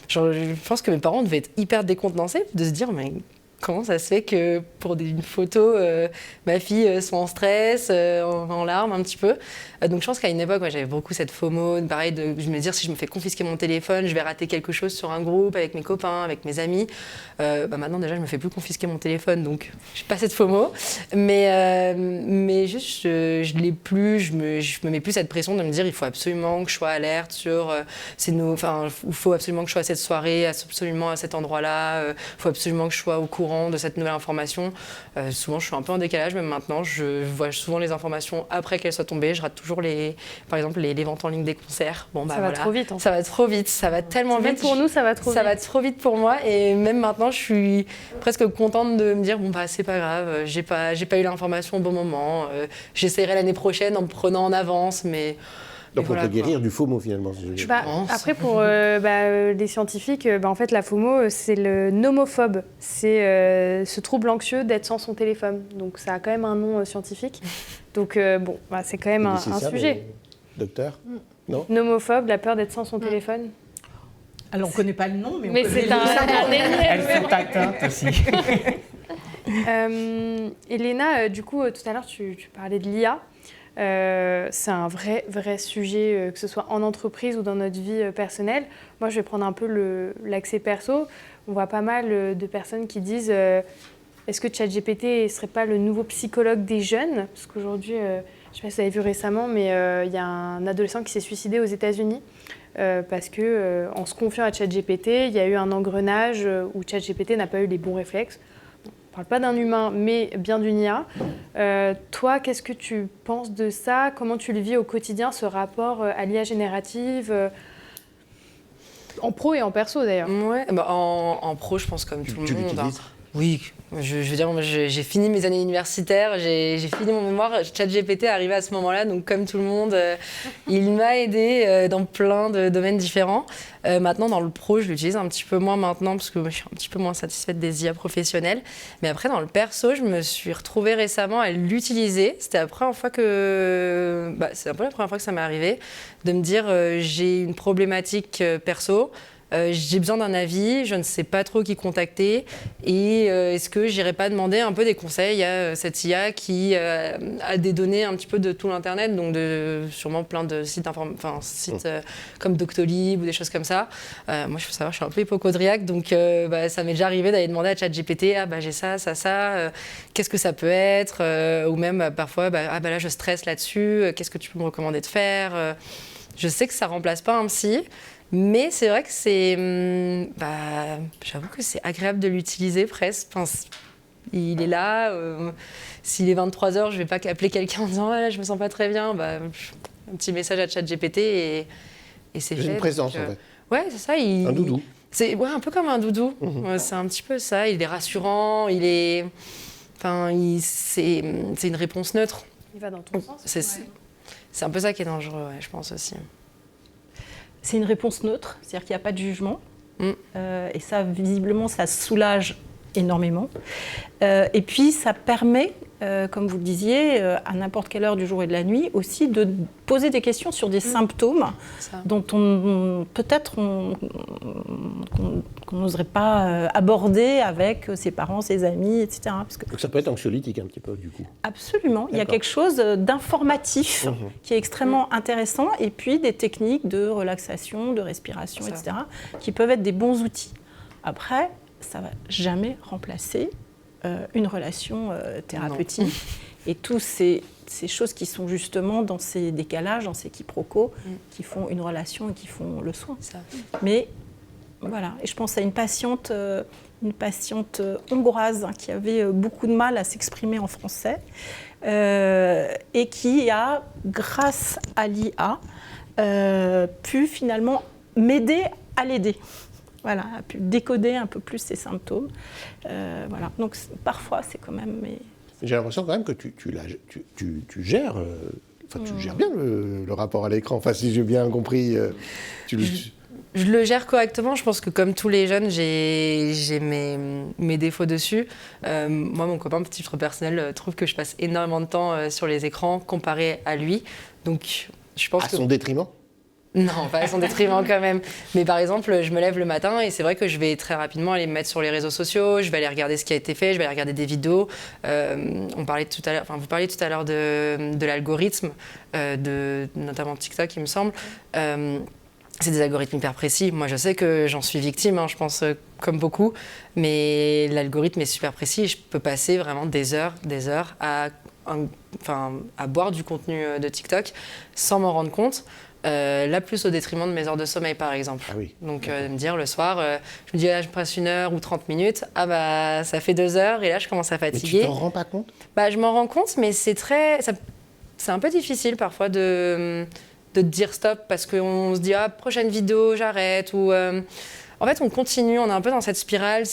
H: je pense que mes parents devaient être hyper décontenancés de se dire, mais comment ça se fait que pour une photo, ma fille soit en stress, en larmes un petit peu. Donc je pense qu'à une époque, j'avais beaucoup cette FOMO, pareil, de me dire si je me fais confisquer mon téléphone, je vais rater quelque chose sur un groupe avec mes copains, avec mes amis. Maintenant déjà, je me fais plus confisquer mon téléphone, donc j'ai pas cette FOMO. Mais juste, je l'ai plus, je me mets plus cette pression de me dire il faut absolument que je sois alerte sur il faut absolument que je sois à cette soirée, absolument à cet endroit-là, il faut absolument que je sois au courant de cette nouvelle information. Souvent, je suis un peu en décalage, même maintenant, je vois souvent les informations après qu'elles soient tombées. Je rate toujours par exemple les ventes en ligne des concerts.
D: Ça va trop vite.
H: Ça va trop vite, ça va tellement vite.
D: Même pour nous, ça va trop vite.
H: Ça va trop vite pour moi et même maintenant, je suis presque contente de me dire c'est pas grave, j'ai pas eu l'information au bon moment. J'essaierai l'année prochaine en me prenant en avance, mais.
A: Donc on peut guérir du FOMO finalement.
D: Après pour les scientifiques, en fait la FOMO c'est le nomophobe, c'est ce trouble anxieux d'être sans son téléphone. Donc ça a quand même un nom scientifique. Donc c'est quand même un sujet.
A: Docteur, non?
D: Nomophobe, la peur d'être sans son téléphone.
I: Alors on ne connaît pas le nom, mais on connaît
E: Elles sont atteintes aussi.
D: Elena, du coup tout à l'heure tu parlais de l'IA. C'est un vrai sujet, que ce soit en entreprise ou dans notre vie personnelle. Moi, je vais prendre un peu l'accès perso. On voit pas mal de personnes qui disent est-ce que ChatGPT ne serait pas le nouveau psychologue des jeunes? Parce qu'aujourd'hui, je ne sais pas si vous avez vu récemment, mais il y a un adolescent qui s'est suicidé aux États-Unis parce qu'en se confiant à ChatGPT, il y a eu un engrenage où ChatGPT n'a pas eu les bons réflexes. On ne parle pas d'un humain, mais bien d'une IA. Toi, qu'est-ce que tu penses de ça? Comment tu le vis au quotidien, ce rapport à l'IA générative, en pro et en perso d'ailleurs?
H: Ouais, en pro, je pense comme tout le monde. Oui, je veux dire, j'ai fini mes années universitaires, j'ai fini mon mémoire. ChatGPT est arrivé à ce moment-là, donc comme tout le monde, il m'a aidé dans plein de domaines différents. Maintenant, dans le pro, je l'utilise un petit peu moins maintenant parce que je suis un petit peu moins satisfaite des IA professionnelles. Mais après, dans le perso, je me suis retrouvée récemment à l'utiliser. C'était la première fois c'est un peu la première fois que ça m'est arrivé de me dire j'ai une problématique perso. J'ai besoin d'un avis, je ne sais pas trop qui contacter et est-ce que j'irais pas demander un peu des conseils à cette IA qui a des données un petit peu de tout l'internet, donc sûrement plein de sites, comme Doctolib ou des choses comme ça. Moi, je faut savoir, je suis un peu hypochondriaque, donc ça m'est déjà arrivé d'aller demander à ChatGPT j'ai ça, qu'est-ce que ça peut être ou même parfois là je stresse là-dessus, qu'est-ce que tu peux me recommander de faire? Je sais que ça remplace pas un psy. Mais c'est vrai que j'avoue que c'est agréable de l'utiliser presque. Il est là. S'il est 23h, je ne vais pas appeler quelqu'un en disant là, je me sens pas très bien. Un petit message à ChatGPT et c'est fait.
A: J'ai une présence en fait.
H: Ouais, c'est ça.
A: Un doudou.
H: C'est un peu comme un doudou. C'est un petit peu ça. Il est rassurant. C'est une réponse neutre.
D: Il va dans ton sens.
H: C'est un peu ça qui est dangereux, je pense aussi.
I: C'est une réponse neutre, c'est-à-dire qu'il n'y a pas de jugement. Et ça, visiblement, ça soulage énormément. Et puis, ça permet, comme vous le disiez, à n'importe quelle heure du jour et de la nuit, aussi de poser des questions sur des symptômes dont peut-être qu'on n'oserait pas aborder avec ses parents, ses amis, etc.
A: Donc ça peut être anxiolytique un petit peu, du coup.
I: Absolument. Il y a quelque chose d'informatif qui est extrêmement intéressant, et puis des techniques de relaxation, de respiration, etc., qui peuvent être des bons outils. Après, ça ne va jamais remplacer une relation thérapeutique. Et tous ces choses qui sont justement dans ces décalages, dans ces quiproquos, qui font une relation et qui font le soin. Mais Voilà, et je pense à une patiente hongroise qui avait beaucoup de mal à s'exprimer en français et qui a, grâce à l'IA, pu finalement m'aider à l'aider. Voilà, a pu décoder un peu plus ses symptômes. Voilà. Donc parfois, c'est quand même...
A: J'ai l'impression quand même que tu gères... tu gères bien le rapport à l'écran. Enfin, si j'ai bien compris...
H: Je le gère correctement. Je pense que comme tous les jeunes, j'ai mes défauts dessus. Moi, mon copain, titre personnel, trouve que je passe énormément de temps sur les écrans comparé à lui. Donc, je pense
A: à son détriment ?
H: Non, pas à son détriment quand même. Mais par exemple, je me lève le matin et c'est vrai que je vais très rapidement aller me mettre sur les réseaux sociaux, je vais aller regarder ce qui a été fait, je vais aller regarder des vidéos. Vous parliez tout à l'heure de l'algorithme, notamment TikTok, il me semble. C'est des algorithmes hyper précis. Moi, je sais que j'en suis victime, je pense, comme beaucoup. Mais l'algorithme est super précis et je peux passer vraiment des heures à boire du contenu de TikTok sans m'en rendre compte. Là, plus au détriment de mes heures de sommeil, par exemple.
A: Ah oui.
H: Donc, me dire le soir, je me dis, là, je passe 1 heure ou 30 minutes. Ah bah, ça fait 2 heures et là, je commence à fatiguer.
A: Mais tu t'en rends pas compte ?
H: Bah, je m'en rends compte, mais c'est un peu difficile parfois de te dire stop parce qu'on se dit, ah, prochaine vidéo, j'arrête. Ou, en fait, on continue, on est un peu dans cette spirale.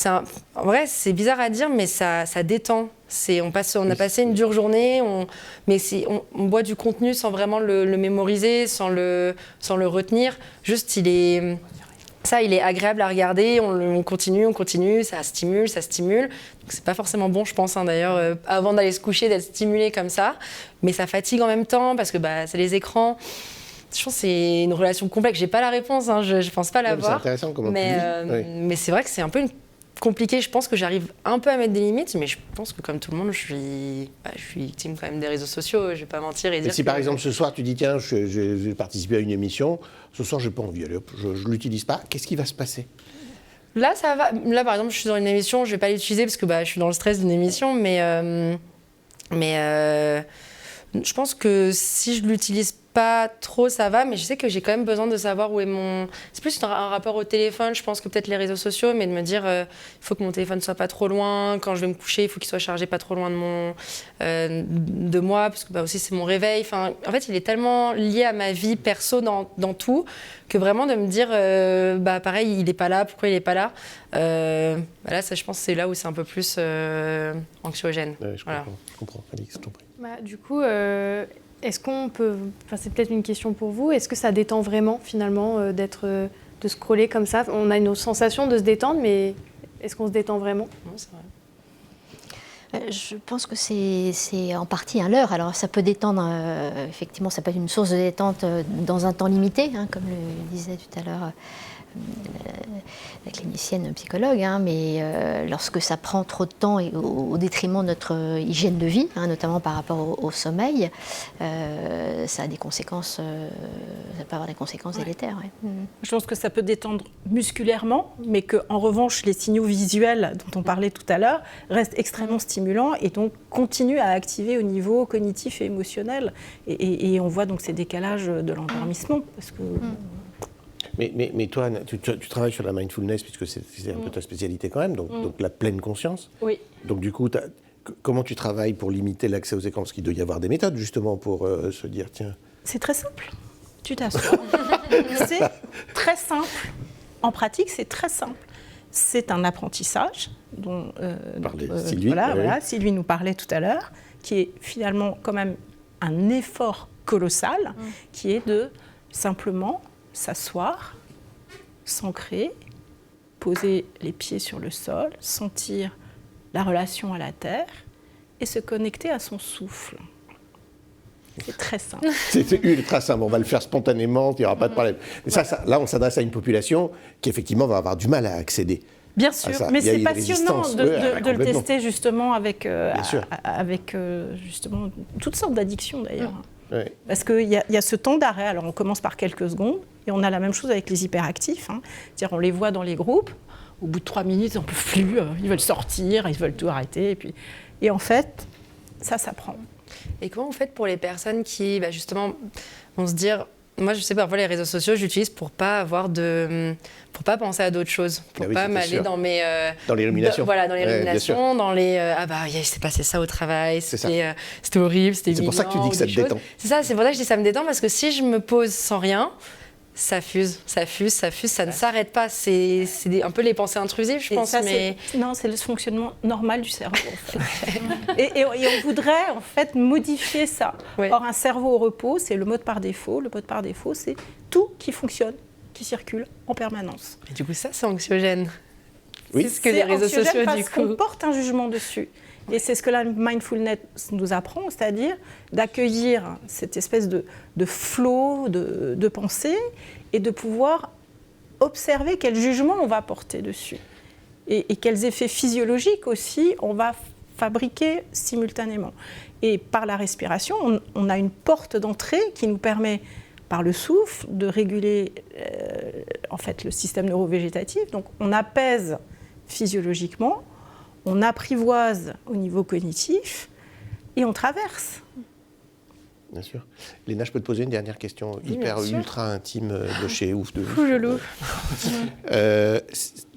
H: En vrai, c'est bizarre à dire, mais ça détend. On a passé une dure journée, on boit du contenu sans vraiment le mémoriser, sans le retenir. Juste, il est agréable à regarder, on continue, ça stimule. Donc, c'est pas forcément bon, je pense, d'ailleurs, avant d'aller se coucher, d'être stimulé comme ça. Mais ça fatigue en même temps, parce que c'est les écrans. Je pense que c'est une relation complexe. J'ai pas la réponse, je pense pas l'avoir.
A: C'est intéressant comment tu vis.
H: Mais c'est vrai que c'est un peu compliqué. Je pense que j'arrive un peu à mettre des limites, mais je pense que comme tout le monde, je suis victime quand même des réseaux sociaux. Je vais pas mentir et dire.
A: Si par exemple ce soir tu dis tiens, je vais participer à une émission, ce soir j'ai pas envie, allez hop, je l'utilise pas. Qu'est-ce qui va se passer ?
H: Là ça va. Là par exemple, je suis dans une émission, je vais pas l'utiliser parce que je suis dans le stress d'une émission, mais je pense que si je l'utilise pas trop, ça va, mais je sais que j'ai quand même besoin de savoir où est mon... C'est plus un rapport au téléphone, je pense que peut-être les réseaux sociaux, mais de me dire, il faut que mon téléphone soit pas trop loin, quand je vais me coucher, il faut qu'il soit chargé pas trop loin de moi, parce que aussi c'est mon réveil. Enfin, en fait, il est tellement lié à ma vie perso dans tout, que vraiment de me dire, pareil, il est pas là, pourquoi il est pas là là, ça, je pense que c'est là où c'est un peu plus anxiogène.
A: Ouais, je comprends. Alix, je t'en prie.
D: Du coup... Est-ce qu'on peut, c'est peut-être une question pour vous, est-ce que ça détend vraiment finalement de scroller comme ça ? On a une sensation de se détendre, mais est-ce qu'on se détend vraiment ?
H: Non, c'est vrai.
F: Je pense que c'est en partie un leurre. Alors ça peut détendre, effectivement, ça peut être une source de détente dans un temps limité, comme le disait tout à l'heure la clinicienne psychologue, mais lorsque ça prend trop de temps et au détriment de notre hygiène de vie, notamment par rapport au sommeil, ça a des conséquences, ça peut avoir des conséquences délétères. Ouais.
I: Je pense que ça peut détendre musculairement, mais qu'en revanche, les signaux visuels dont on parlait tout à l'heure restent extrêmement stimulants et donc continuent à activer au niveau cognitif et émotionnel. Et on voit donc ces décalages de l'endormissement. Parce que,
A: Mais toi, tu travailles sur la mindfulness, puisque c'est un peu ta spécialité quand même, donc la pleine conscience.
I: Oui.
A: Donc du coup, comment tu travailles pour limiter l'accès aux écrans ? Parce qu'il doit y avoir des méthodes justement pour se dire, tiens...
I: C'est très simple. Tu t'assois. C'est très simple. En pratique, c'est très simple. C'est un apprentissage dont
A: Sylvie,
I: voilà, Sylvie nous parlait tout à l'heure, qui est finalement quand même un effort colossal, qui est de simplement s'asseoir, s'ancrer, poser les pieds sur le sol, sentir la relation à la terre et se connecter à son souffle. C'est très simple.
A: C'est ultra simple, on va le faire spontanément, il n'y aura pas de problème. Mais là, on s'adresse à une population qui effectivement va avoir du mal à accéder.
I: Bien sûr, mais c'est passionnant de le tester justement avec justement toutes sortes d'addictions d'ailleurs.
A: Oui.
I: Parce qu'il y a ce temps d'arrêt, alors on commence par quelques secondes, et on a la même chose avec les hyperactifs. C'est-à-dire on les voit dans les groupes, au bout de 3 minutes, ils n'en peuvent plus, ils veulent sortir, ils veulent tout arrêter. Et en fait, ça s'apprend.
H: Et comment vous faites pour les personnes qui, justement, vont se dire moi, je sais, parfois, les réseaux sociaux, j'utilise pour pas penser à d'autres choses, pour pas m'aller dans mes...
A: dans les ruminations.
H: Voilà, dans les ruminations, dans les... il s'est passé ça au travail, c'était horrible, c'était humiliant.
A: C'est pour ça que tu dis que ça te détend.
H: C'est ça, c'est pour ça que je dis ça me détend, parce que si je me pose sans rien, ça fuse, ça ne s'arrête pas. C'est un peu les pensées intrusives, je pense.
I: Non, c'est le fonctionnement normal du cerveau, en fait. et on voudrait, en fait, modifier ça. Ouais. Or, un cerveau au repos, c'est le mode par défaut. Le mode par défaut, c'est tout qui fonctionne, qui circule en permanence.
H: Et du coup, ça, c'est anxiogène.
A: Oui.
H: C'est ce que les réseaux sociaux,
I: parce
H: du coup...
I: qu'on porte un jugement dessus. Et c'est ce que la mindfulness nous apprend, c'est-à-dire d'accueillir cette espèce de flot de pensée et de pouvoir observer quel jugement on va porter dessus et quels effets physiologiques aussi on va fabriquer simultanément. Et par la respiration, on a une porte d'entrée qui nous permet, par le souffle, de réguler en fait, le système neurovégétatif. Donc on apaise physiologiquement, on apprivoise au niveau cognitif et on traverse.
A: Bien sûr. Léna, je peux te poser une dernière question ultra intime de chez Ouf de
D: Fou, je loue.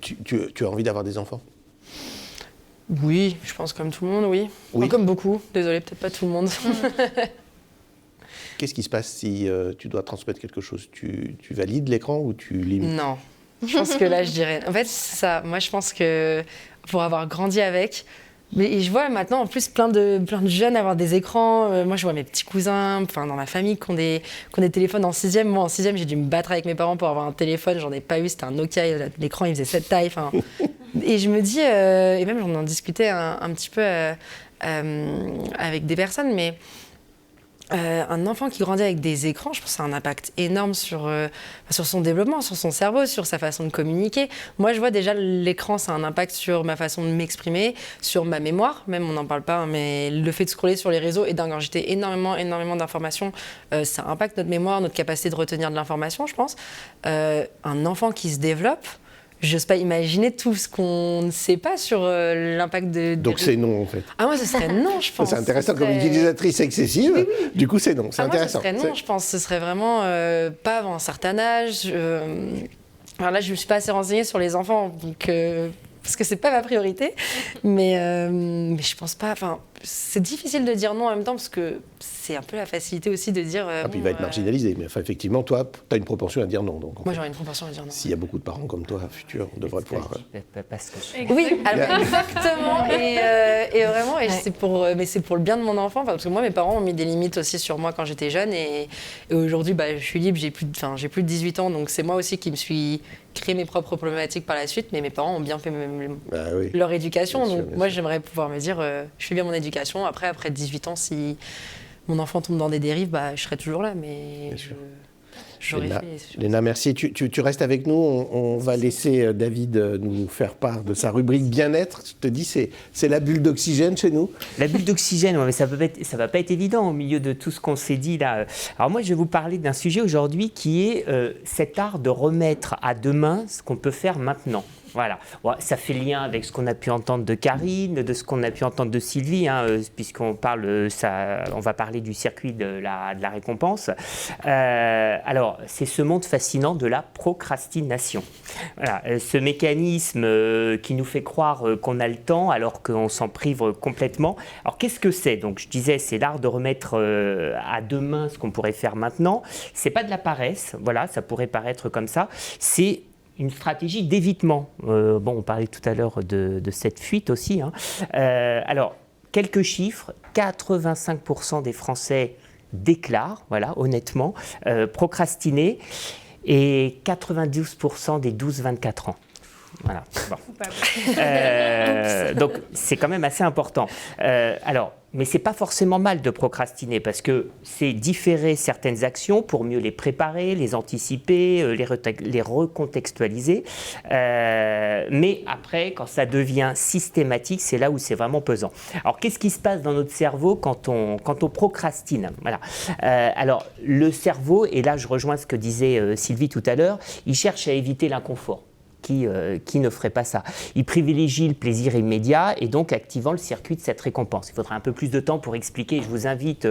A: Tu as envie d'avoir des enfants ?
H: Oui, je pense comme tout le monde, oui. Enfin, comme beaucoup. Désolée, peut-être pas tout le monde.
A: Qu'est-ce qui se passe si tu dois transmettre quelque chose ? Tu valides l'écran ou tu limites ?
H: Non. Je pense que là, je dirais... En fait, ça, moi, je pense que pour avoir grandi avec... Mais je vois maintenant, en plus, plein de jeunes avoir des écrans. Moi, je vois mes petits cousins, dans ma famille, qui ont des téléphones en 6e. Moi, en 6e, j'ai dû me battre avec mes parents pour avoir un téléphone. J'en ai pas eu, c'était un Nokia. L'écran, il faisait cette taille. Et je me dis... et même, j'en en discutais un petit peu avec des personnes, mais... un enfant qui grandit avec des écrans, je pense que ça a un impact énorme sur son développement, sur son cerveau, sur sa façon de communiquer. Moi, je vois déjà l'écran, ça a un impact sur ma façon de m'exprimer, sur ma mémoire, même on n'en parle pas, mais le fait de scroller sur les réseaux et d'ingurgiter énormément d'informations, ça impacte notre mémoire, notre capacité de retenir de l'information, je pense. Un enfant qui se développe, j'ose pas imaginer tout ce qu'on ne sait pas sur l'impact de...
A: Donc c'est non, en fait.
H: Ah, moi, ce serait non, je pense.
A: C'est intéressant comme utilisatrice excessive. Oui. Du coup, c'est non. C'est intéressant.
H: Moi, ce serait non, je pense. Ce serait vraiment pas avant un certain âge. Alors là, je ne me suis pas assez renseignée sur les enfants, donc, parce que c'est pas ma priorité. Mais je pense pas... c'est difficile de dire non en même temps, parce que c'est un peu la facilité aussi de dire...
A: puis il va être marginalisé. Mais effectivement, toi, tu as une proportion à dire non. Donc,
H: moi, j'aurais une proportion à dire non.
A: S'il y a beaucoup de parents comme toi, futurs, on devrait pouvoir...
H: Oui, alors, exactement. Et vraiment, c'est pour le bien de mon enfant. Parce que moi, mes parents ont mis des limites aussi sur moi quand j'étais jeune. Et aujourd'hui, je suis libre, j'ai plus de 18 ans. Donc c'est moi aussi qui me suis créé mes propres problématiques par la suite. Mais mes parents ont bien fait leur éducation. Bien sûr, moi, j'aimerais pouvoir me dire, je fais bien mon éducation. Après 18 ans, si mon enfant tombe dans des dérives, je serai toujours là. Mais
A: Léna, merci. Tu restes avec nous. On va laisser David nous faire part de sa rubrique bien-être. Je te dis, c'est la bulle d'oxygène chez nous.
E: La bulle d'oxygène, mais ça va pas être évident au milieu de tout ce qu'on s'est dit là. Alors moi, je vais vous parler d'un sujet aujourd'hui qui est cet art de remettre à demain ce qu'on peut faire maintenant. Voilà, ça fait lien avec ce qu'on a pu entendre de Karine, de ce qu'on a pu entendre de Sylvie, puisqu'on on va parler du circuit de la récompense. Alors, c'est ce monde fascinant de la procrastination. Voilà, ce mécanisme qui nous fait croire qu'on a le temps alors qu'on s'en prive complètement. Alors, qu'est-ce que c'est ? Donc, je disais, c'est l'art de remettre à demain ce qu'on pourrait faire maintenant. C'est pas de la paresse, voilà, ça pourrait paraître comme ça. C'est une stratégie d'évitement. On parlait tout à l'heure de cette fuite aussi. Alors, quelques chiffres. 85% des Français déclarent, voilà, honnêtement, procrastiner, et 92% des 12-24 ans. Voilà. Bon. Donc, c'est quand même assez important. Mais ce n'est pas forcément mal de procrastiner parce que c'est différer certaines actions pour mieux les préparer, les anticiper, les recontextualiser. Mais après, quand ça devient systématique, c'est là où c'est vraiment pesant. Alors, qu'est-ce qui se passe dans notre cerveau quand on procrastine ? Voilà. Alors, le cerveau, et là je rejoins ce que disait Sylvie tout à l'heure, il cherche à éviter l'inconfort. qui ne ferait pas ça. Il privilégie le plaisir immédiat et donc activant le circuit de cette récompense. Il faudra un peu plus de temps pour expliquer. Je vous invite,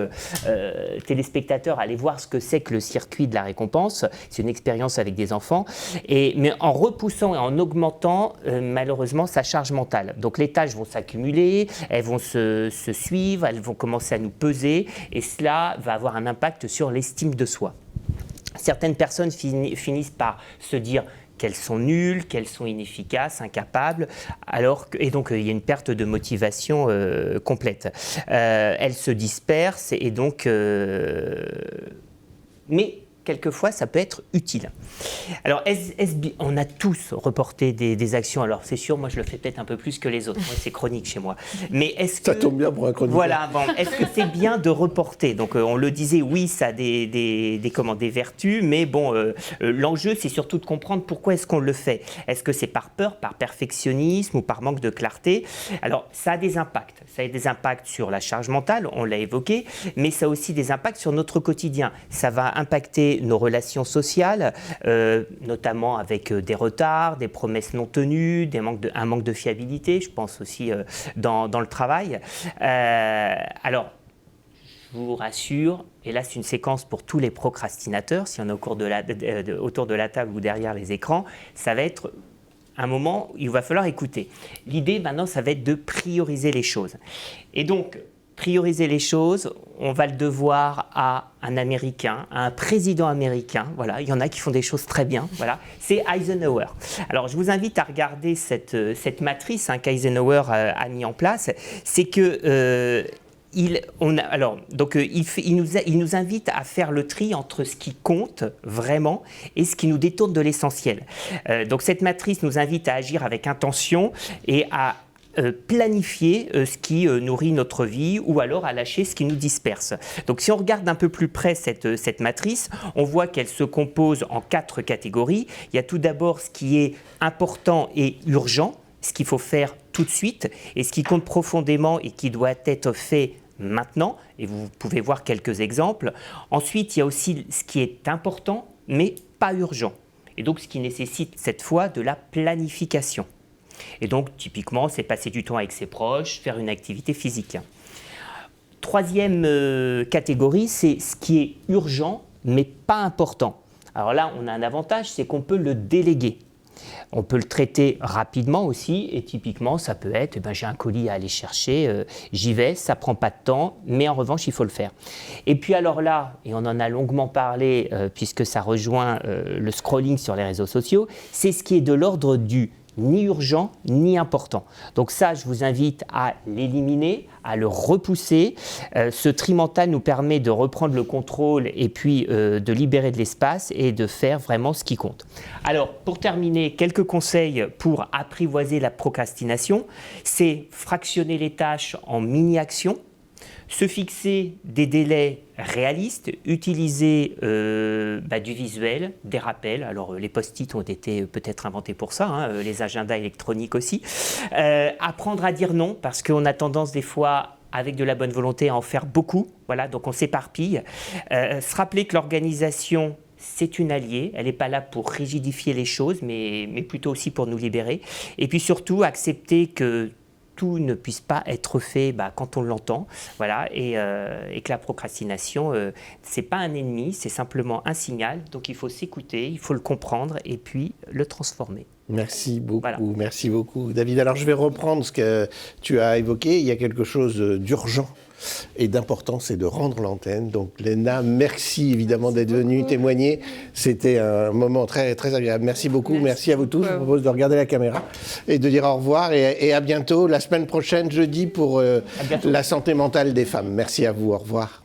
E: téléspectateurs, à aller voir ce que c'est que le circuit de la récompense. C'est une expérience avec des enfants. Mais en repoussant et en augmentant, malheureusement, sa charge mentale. Donc les tâches vont s'accumuler, elles vont se suivre, elles vont commencer à nous peser et cela va avoir un impact sur l'estime de soi. Certaines personnes finissent par se dire qu'elles sont nulles, qu'elles sont inefficaces, incapables, et donc il y a une perte de motivation complète. Elles se dispersent et donc... mais quelquefois, ça peut être utile. Alors, on a tous reporté des actions. Alors, c'est sûr, moi, je le fais peut-être un peu plus que les autres. Moi, c'est chronique chez moi. Mais est-ce que...
A: Ça tombe bien pour un chroniqueur.
E: Voilà, bon, est-ce que c'est bien de reporter? Donc, on le disait, oui, ça a des vertus, mais bon, l'enjeu, c'est surtout de comprendre pourquoi est-ce qu'on le fait. Est-ce que c'est par peur, par perfectionnisme ou par manque de clarté? Alors, ça a des impacts. Ça a des impacts sur la charge mentale, on l'a évoqué, mais ça a aussi des impacts sur notre quotidien. Ça va impacter nos relations sociales, notamment avec des retards, des promesses non tenues, un manque de fiabilité, je pense aussi dans le travail. Alors, je vous rassure, et là c'est une séquence pour tous les procrastinateurs, si on est autour de la table ou derrière les écrans, ça va être un moment où il va falloir écouter. L'idée maintenant, ça va être de prioriser les choses. Et donc, prioriser les choses, on va le devoir à un Américain, à un président américain. Voilà, il y en a qui font des choses très bien. Voilà, c'est Eisenhower. Alors, je vous invite à regarder cette matrice qu'Eisenhower a mis en place. C'est que il nous invite à faire le tri entre ce qui compte vraiment et ce qui nous détourne de l'essentiel. Donc, cette matrice nous invite à agir avec intention et à planifier ce qui nourrit notre vie ou alors à lâcher ce qui nous disperse. Donc si on regarde un peu plus près cette matrice, on voit qu'elle se compose en 4 catégories. Il y a tout d'abord ce qui est important et urgent, ce qu'il faut faire tout de suite et ce qui compte profondément et qui doit être fait maintenant. Et vous pouvez voir quelques exemples. Ensuite, il y a aussi ce qui est important mais pas urgent. Et donc ce qui nécessite cette fois de la planification. Et donc, typiquement, c'est passer du temps avec ses proches, faire une activité physique. Troisième catégorie, c'est ce qui est urgent, mais pas important. Alors là, on a un avantage, c'est qu'on peut le déléguer. On peut le traiter rapidement aussi, et typiquement, ça peut être, j'ai un colis à aller chercher, j'y vais, ça ne prend pas de temps, mais en revanche, il faut le faire. Et puis alors là, et on en a longuement parlé, puisque ça rejoint le scrolling sur les réseaux sociaux, c'est ce qui est de l'ordre du ni urgent, ni important. Donc ça, je vous invite à l'éliminer, à le repousser. Ce tri mental nous permet de reprendre le contrôle et puis de libérer de l'espace et de faire vraiment ce qui compte. Alors, pour terminer, quelques conseils pour apprivoiser la procrastination. C'est fractionner les tâches en mini-actions, se fixer des délais réalistes, utiliser du visuel, des rappels. Alors les post-it ont été peut-être inventés pour ça, les agendas électroniques aussi. Apprendre à dire non, parce qu'on a tendance des fois, avec de la bonne volonté, à en faire beaucoup. Voilà, donc on s'éparpille. Se rappeler que l'organisation, c'est une alliée. Elle n'est pas là pour rigidifier les choses, mais plutôt aussi pour nous libérer. Et puis surtout, accepter que tout ne puisse pas être fait quand on l'entend, voilà, et que la procrastination, c'est pas un ennemi, c'est simplement un signal. Donc il faut s'écouter, il faut le comprendre et puis le transformer.
A: Merci beaucoup,
E: voilà.
A: Merci beaucoup, David. Alors je vais reprendre ce que tu as évoqué. Il y a quelque chose d'urgent et d'important, c'est de rendre l'antenne. Donc Léna, merci évidemment d'être venue témoigner. C'était un moment très, très agréable. Merci beaucoup, merci à vous tous. Je vous propose de regarder la caméra et de dire au revoir et à bientôt, la semaine prochaine, jeudi, pour la santé mentale des femmes. Merci à vous, au revoir.